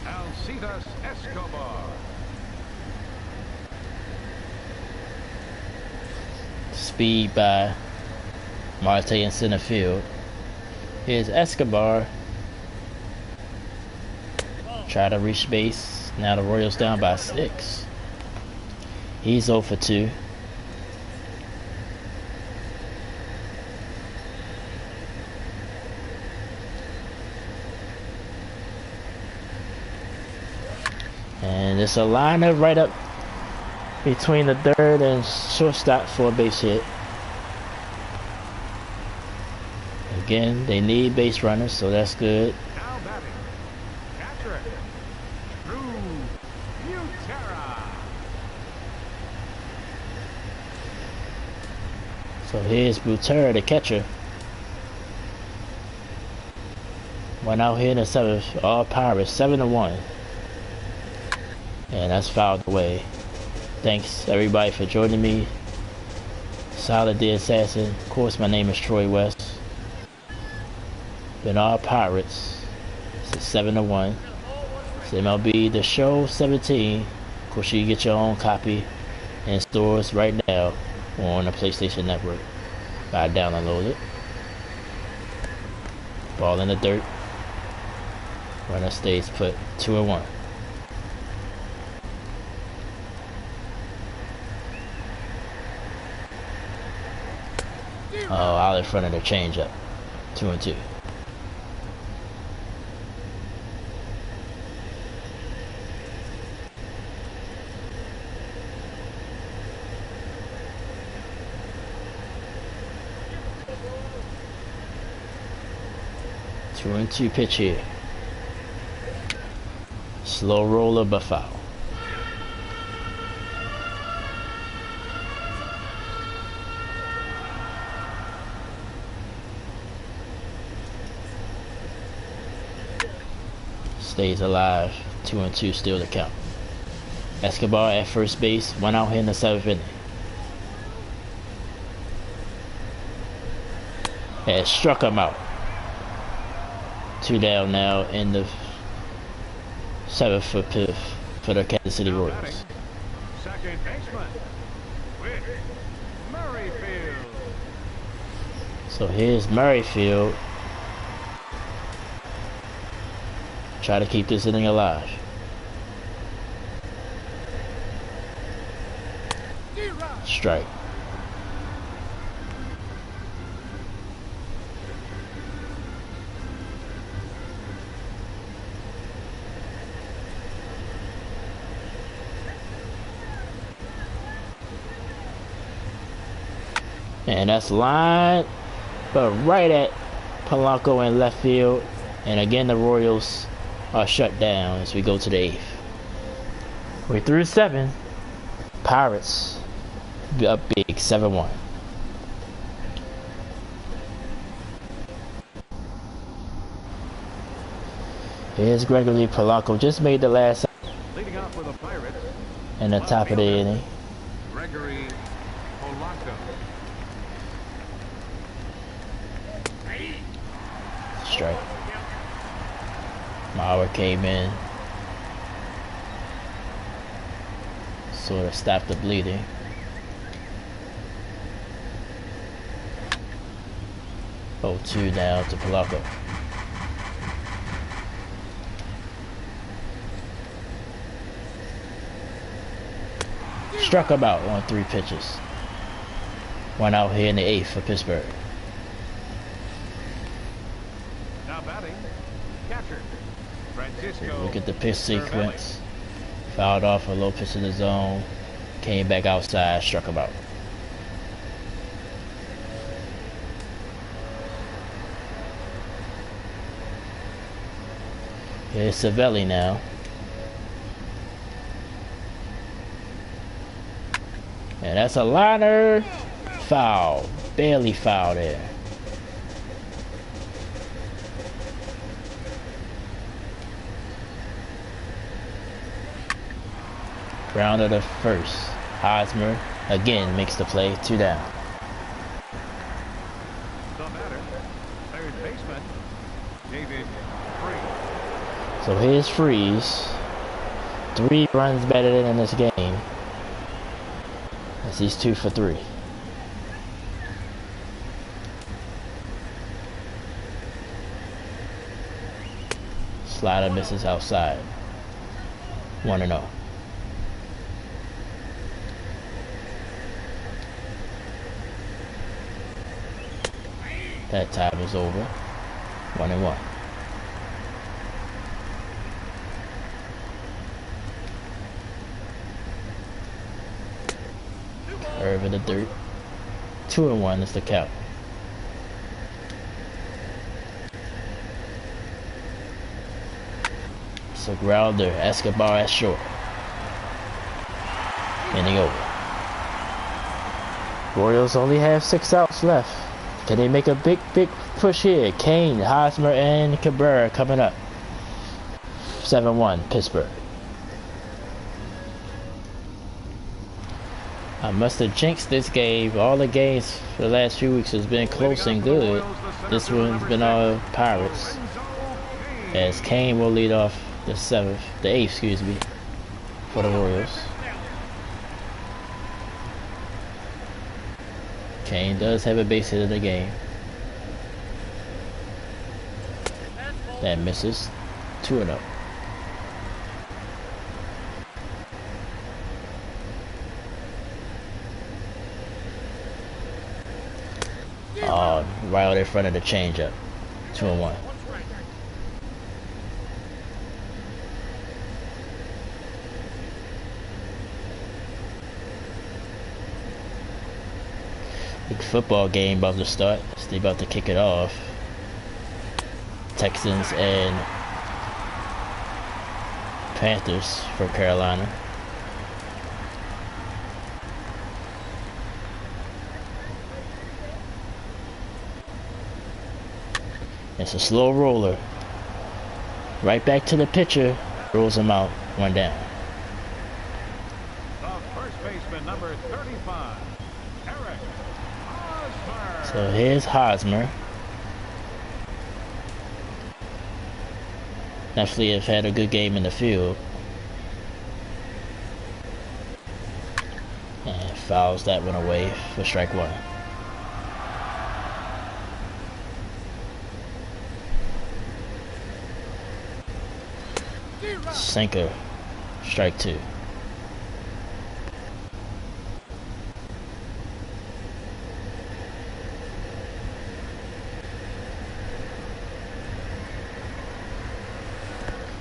Alcides Escobar. Speed by Marte in center field. Here's Escobar. Try to reach base. Now the Royals down by 6. He's 0 for 2. And it's a liner right up between the third and shortstop for a base hit. Again, they need base runners, so that's good. Now batting, catcher, Drew Butera. So here's Butera, the catcher. One out here in the seventh, all Pirates, 7-1. And that's fouled away. Thanks everybody for joining me. Solid the Assassin. Of course, my name is Troy West. Been all Pirates. It's 7-1. It's MLB The Show 17. Of course, you can get your own copy in stores right now on the PlayStation Network. Gotta download it. Ball in the dirt. Runner stays put. 2-1. Oh, out in front of the changeup. 2-2. Two and two pitch here. Slow roller, but foul. Stays alive. 2-2 still to count. Escobar at first base. One out here in the seventh inning. Has struck him out. 2 down now in the seventh for the Kansas City Royals. Second baseman, Whit Merrifield. So here's Merrifield. Try to keep this inning alive. Strike. And that's line, but right at Polanco in left field. And again, the Royals are shut down as we go to the eighth. We're through 7. Pirates up big, 7-1. Here's Gregory Polanco. Just made the last Leading off for the Pirates. in the top of the inning. Gregory Polanco. Strike. Mauer came in. Sort of stopped the bleeding. Oh, 2 now to Polanco. Struck him out on 3 pitches. One out here in the 8th for Pittsburgh. Now batting, catcher Francisco. Look at the pitch sequence. Fouled off a low pitch in the zone. Came back outside, struck him out. Here's Savelli now. And that's a liner. Foul. Barely foul there. Grounder to first. Hosmer again makes the play. 2 down. The batter, third baseman, David Freese. So here's Freeze. 3 runs better than in this game. As he's 2 for 3. Slider misses outside. 1-0. That time is over. 1-1. Curve in the dirt. 2-1 is the count. So grounder, Escobar at short. Inning over. Royals only have 6 outs left. Can they make a big push here? Kane, Hosmer, and Cabrera coming up. 7-1 Pittsburgh. I must have jinxed this game. All the games for the last few weeks has been close and good. This one's been all Pirates. As Kane will lead off the 8th, excuse me, for the Royals. Kane does have a base hit of the game. That misses. 2-0. Oh, right out in front of the changeup. 2-1. Big football game about to start. So they about to kick it off. Texans and Panthers for Carolina. It's a slow roller. Right back to the pitcher. Rolls him out. 1 down. The first baseman, number 35, Eric Hosmer. So here's Hosmer. Definitely have had a good game in the field. And fouls that one away for strike 1. Sinker, strike 2.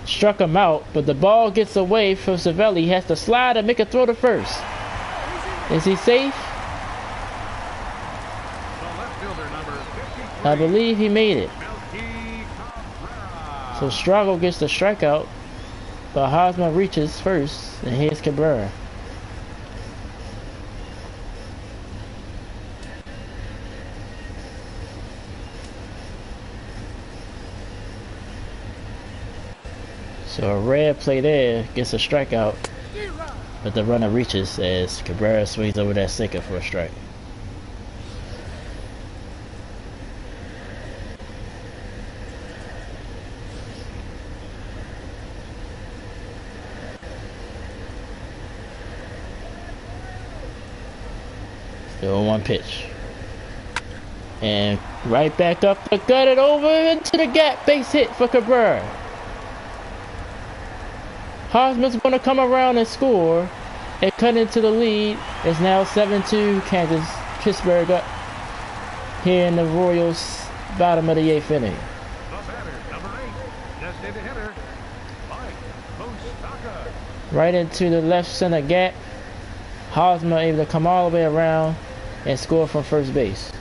Struck him out, but the ball gets away from Cervelli. He has to slide and make a throw to first. Is he safe? I believe he made it. So Strago gets the strikeout, but Hosmer reaches first, and here's Cabrera. So a red play there gets a strikeout, but the runner reaches as Cabrera swings over that sinker for a strike. Still 1 pitch. And right back up to gut it over into the gap. Base hit for Cabrera. Hosmer's going to come around and score and cut into the lead. It's now 7-2 Kansas. Pittsburgh up here in the Royals bottom of the 8th inning. The batter, number 8, designated hitter, Mike Moustakas. Right into the left center gap. Hosmer able to come all the way around and score from first base.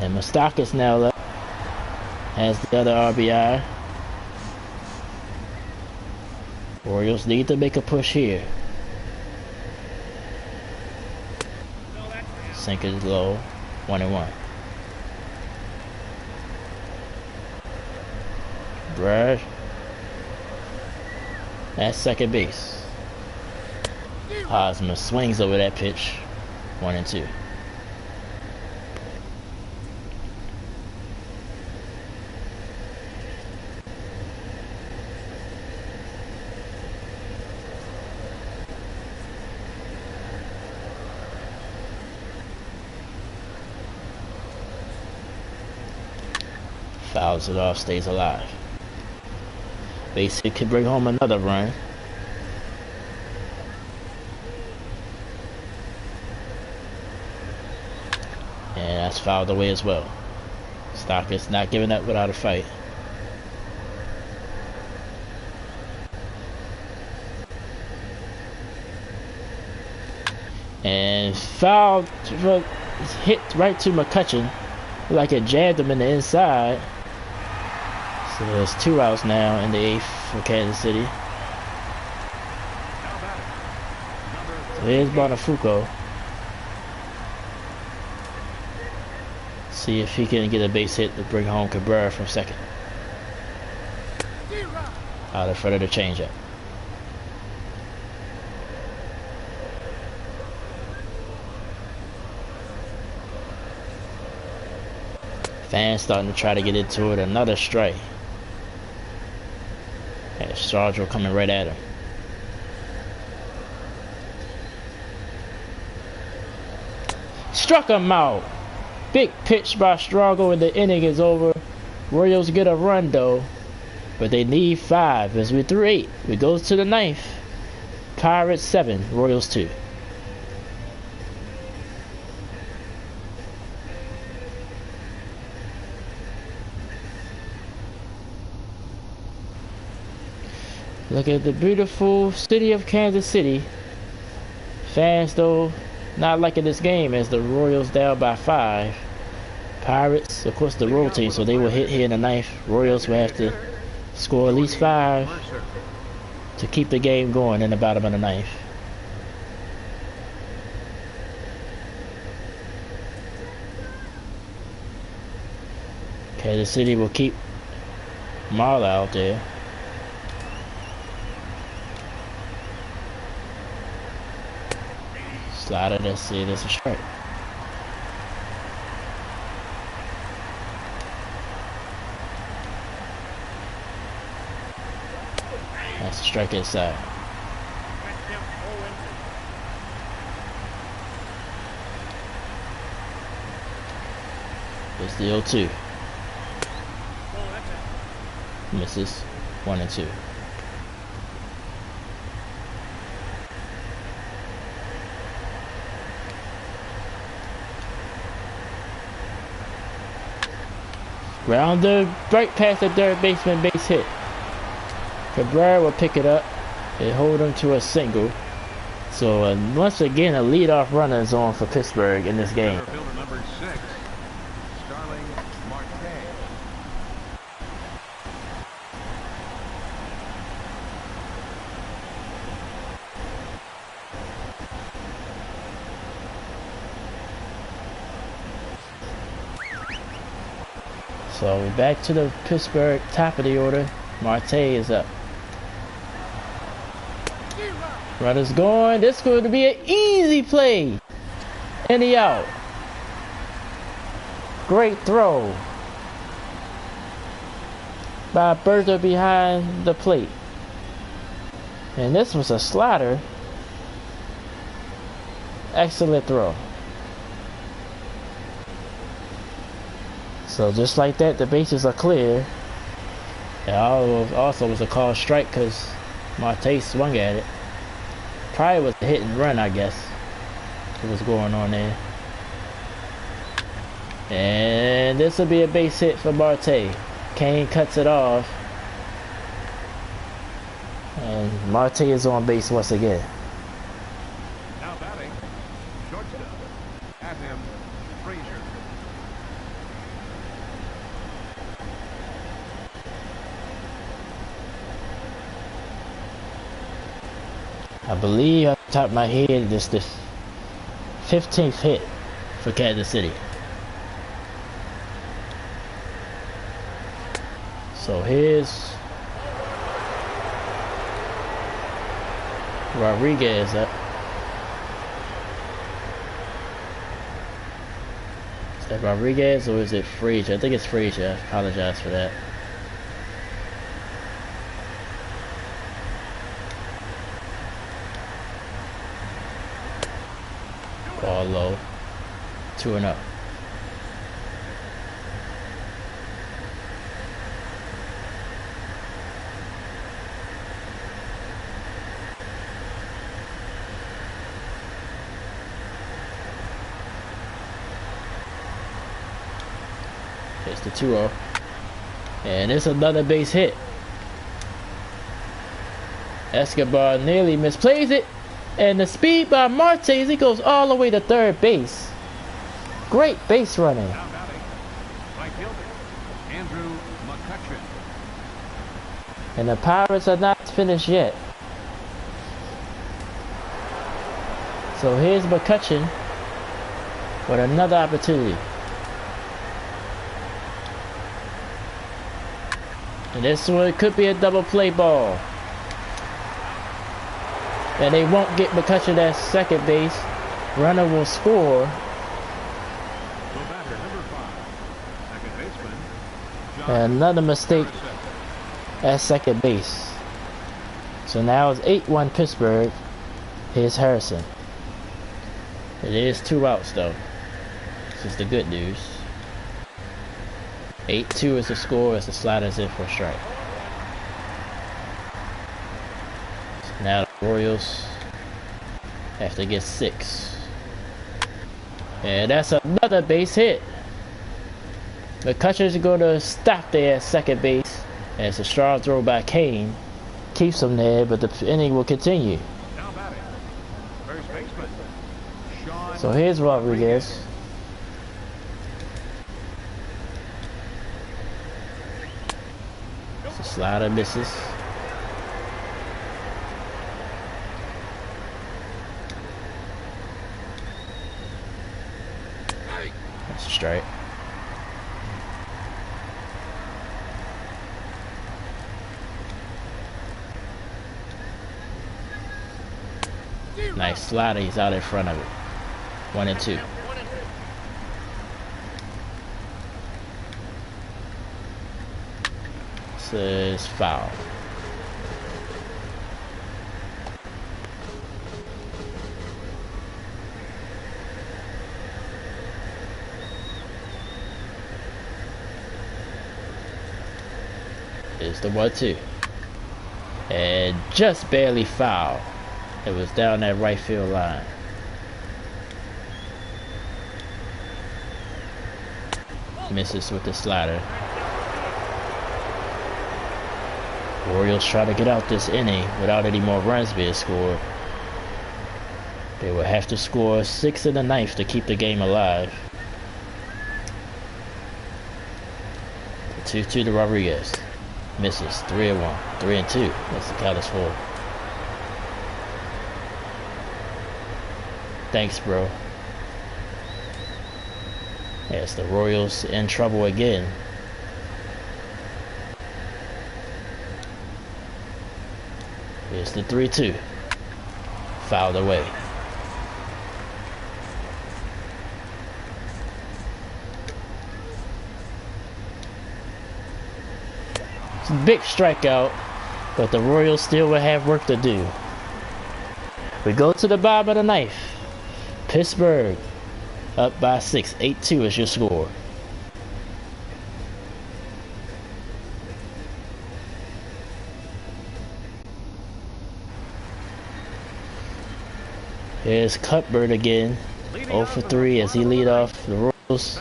And Moustakas now up, has the other RBI. Orioles need to make a push here. Sinker's low, 1-1. Brush. At second base. Hosmer swings over that pitch. 1-2. Fouls it off, stays alive. Base hit could bring home another run. And that's fouled away as well. Stocker's not giving up without a fight. And foul, hit right to McCutcheon, like it jabbed him in the inside. So there's 2 outs now in the 8th for Kansas City. So here's Bonafuco. See if he can get a base hit to bring home Cabrera from second. Out in front of the changeup. Fans starting to try to get into it. Another strike. And Strago coming right at him. Struck him out. Big pitch by Strago and the inning is over. Royals get a run though, but they need 5 as we threw 8. We goes to the 9th. Pirates 7, Royals 2. Look at the beautiful city of Kansas City. Fans though not liking this game as the Royals down by 5. Pirates, of course, the road team, so they will hit here in the 9th. Royals will have to score at least 5 to keep the game going in the bottom of the 9th. Kansas City will keep Marla out there. Slider, let's see, there's a strike. That's a strike inside. It's the 0-2. Misses 1 and 2. Grounder right past the third baseman, base hit. Cabrera will pick it up and hold him to a single. So once again, a leadoff runner is on for Pittsburgh in this game. Number 6, Starling Marte. So we're back to the Pittsburgh top of the order. Marte is up. Runners going. This going to be an easy play. And he out. Great throw by Bertha behind the plate. And this was a slider. Excellent throw. So just like that, the bases are clear. And also was a called strike because Marte swung at it. Probably was a hit and run, I guess. What was going on there. And this will be a base hit for Marte. Kane cuts it off. And Marte is on base once again. Now batting, shortstop. At him, Frazier. I believe off the top of my head, this the 15th hit for Kansas City. So here's Rodriguez up. Is that Rodriguez or is it Frazier? I think it's Frazier. I apologize for that. Ball low. 2-0. It's the 2-0. And it's another base hit. Escobar nearly misplays it. And the speed by Martes, he goes all the way to third base. Great base running. Now batting, right fielder, Andrew McCutcheon. And the Pirates are not finished yet. So here's McCutcheon with another opportunity. And this one could be a double play ball. And they won't get McCutcheon at second base. Runner will score. The batter, number 5, second baseman, John And another mistake Harrison. at second base. So now it's 8-1 Pittsburgh. Here's Harrison. It is 2 outs though. This is the good news. 8-2 is the score as the slider's in for a strike. So now the Royals have to get 6. And that's another base hit. McCutcheon's going to stop there at second base. As a strong throw by Kane keeps him there, but the inning will continue. Now batting, first baseman, Sean So here's Rodriguez. The slider misses. That's a strike. Nice slider, he's out in front of it. 1-2. This is foul. Is the 1-2. And just barely foul. It was down that right field line. Misses with the slider. Orioles try to get out this inning without any more runs being scored. They will have to score 6 in the 9th to keep the game alive. 2-2 to Rodriguez. Misses. 3-1. 3-2. That's the count is 4. Thanks, bro. Yes, the Royals in trouble again. Here's the 3-2. Fouled away. It's a big strikeout, but the Royals still will have work to do. We go to the bottom of the 9th. Pittsburgh up by 6. 8-2 is your score. Here's Cuthbert again. 0 for 3 as he lead off the Royals.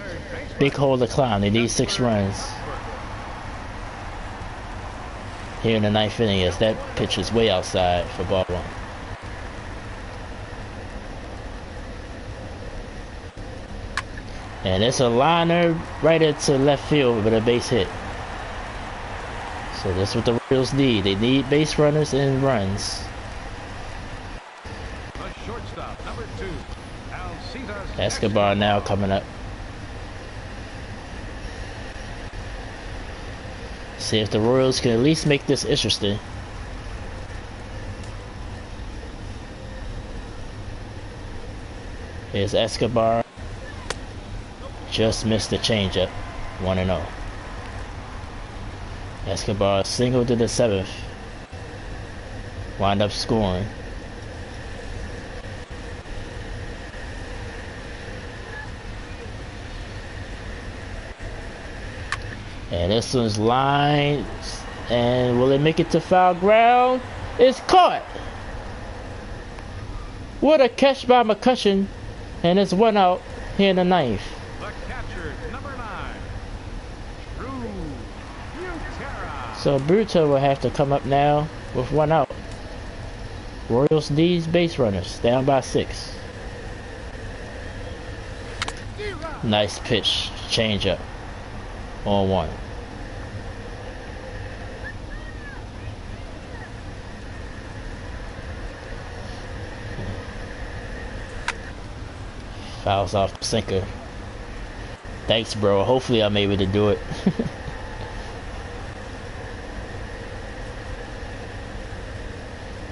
Big hole to climb. They need 6 runs. Here in the 9th inning as that pitch is way outside for ball 1. And it's a liner right into left field with a base hit. So that's what the Royals need. They need base runners and runs. the shortstop, number 2, Alcides Escobar now coming up. See if the Royals can at least make this interesting. Here's Escobar. Just missed the changeup. 1-0. Escobar singled to the 7th. Wind up scoring. And this one's lined. And will it make it to foul ground? It's caught! What a catch by McCutcheon. And it's 1 out here in the 9th. The catcher, number 9, So Bruto will have to come up now with 1 out. Royals needs base runners, down by 6. Nice pitch, change up on 1. Fouls off the sinker. Thanks, bro. Hopefully I'm able to do it.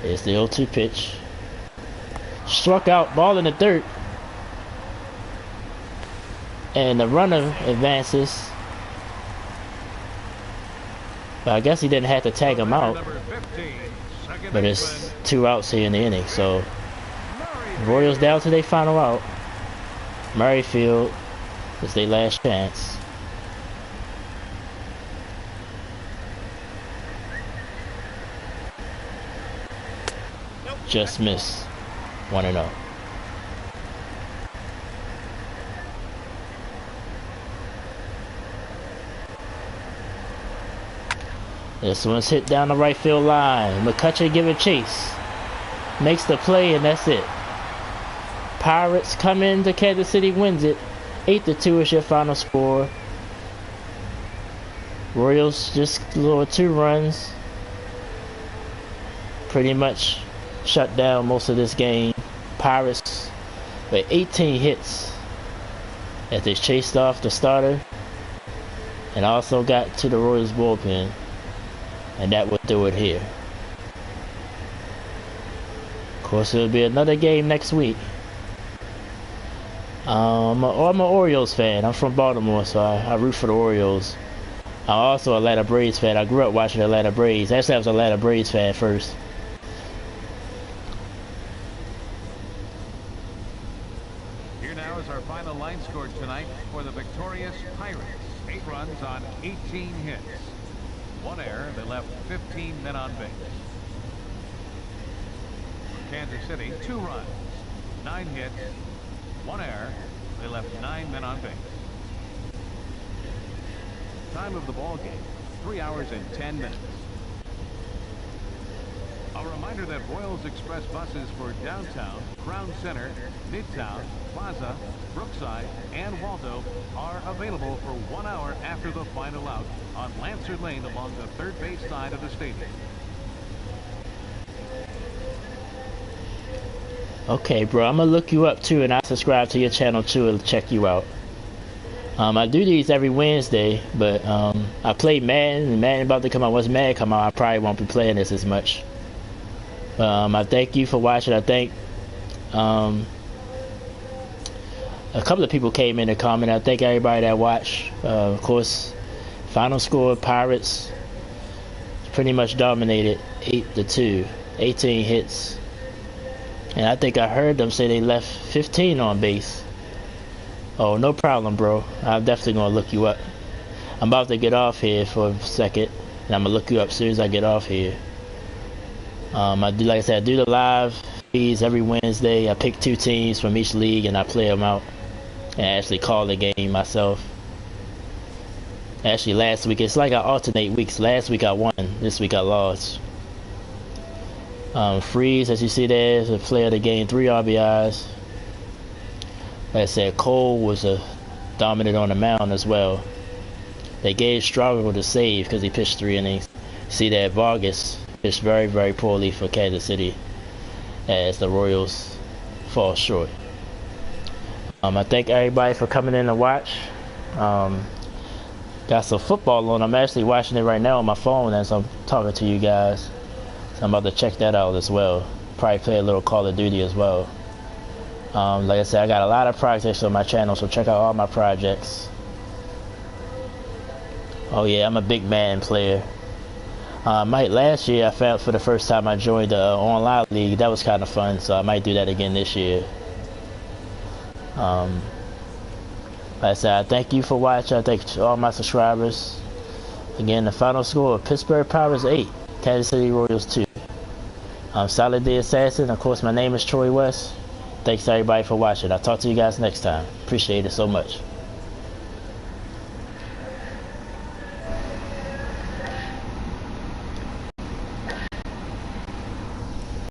It's the 0-2 pitch. Struck out, ball in the dirt. And the runner advances. But I guess he didn't have to tag him out. But it's 2 outs here in the inning. So Royals down to their final out. Murrayfield is their last chance. Just missed. 1-0. This one's hit down the right field line. McCutcheon give it chase. Makes the play, and that's it. Pirates come into Kansas City, wins it. 8-2 is your final score. Royals just lower 2 runs. Pretty much shut down most of this game. Pirates with 18 hits as they chased off the starter and also got to the Royals bullpen. And that would do it here. Of course, it'll be another game next week. I'm an Orioles fan. I'm from Baltimore, so I root for the Orioles. I'm also an Atlanta Braves fan. I grew up watching Atlanta Braves. Actually, I was an Atlanta Braves fan first. Here now is our final line score tonight for the victorious Pirates. 8 runs on 18 hits. 1 error. They left 15 men on base. For Kansas City, 2 runs, 9 hits, 1 error. They left 9 men on base. Time of the ball game, 3 hours and 10 minutes. A reminder that Royals Express buses for downtown, Crown Center, Midtown, Plaza, Brookside, and Waldo are available for 1 hour after the final out on Lancer Lane along the third base side of the stadium. Okay, bro, I'm gonna look you up too, and I'll subscribe to your channel too and check you out. I do these every Wednesday, but I play Madden, and Madden about to come out. Once Madden come out, I probably won't be playing this as much. I thank you for watching. I think a couple of people came in to comment. I thank everybody that watched. Of course, final score, Pirates pretty much dominated 8-2, 18 hits. And I think I heard them say they left 15 on base. Oh, no problem, bro. I'm definitely going to look you up. I'm about to get off here for a second, and I'm going to look you up as soon as I get off here. I do, like I said, I do the live feeds every Wednesday. I pick 2 teams from each league, and I play them out. And I actually call the game myself. Actually, last week, it's like I alternate weeks. Last week I won. This week I lost. Freeze, as you see there, is a player of the game, 3 RBIs. Like I said, Cole was a dominant on the mound as well. They gave Struggle to save because he pitched 3 innings. See that Vargas pitched very, very poorly for Kansas City as the Royals fall short. I thank everybody for coming in to watch. Got some football on. I'm actually watching it right now on my phone as I'm talking to you guys. So I'm about to check that out as well. Probably play a little Call of Duty as well. Like I said, I got a lot of projects on my channel, so check out all my projects. Oh yeah, I'm a big Madden player. Last year I found for the first time I joined the online league. That was kind of fun, so I might do that again this year. Like I said, I thank you for watching. I thank all my subscribers. Again, the final score of Pittsburgh Pirates 8, Kansas City Royals 2. I'm Solid the Assassin. Of course, my name is Troy West. Thanks to everybody for watching. I'll talk to you guys next time. Appreciate it so much.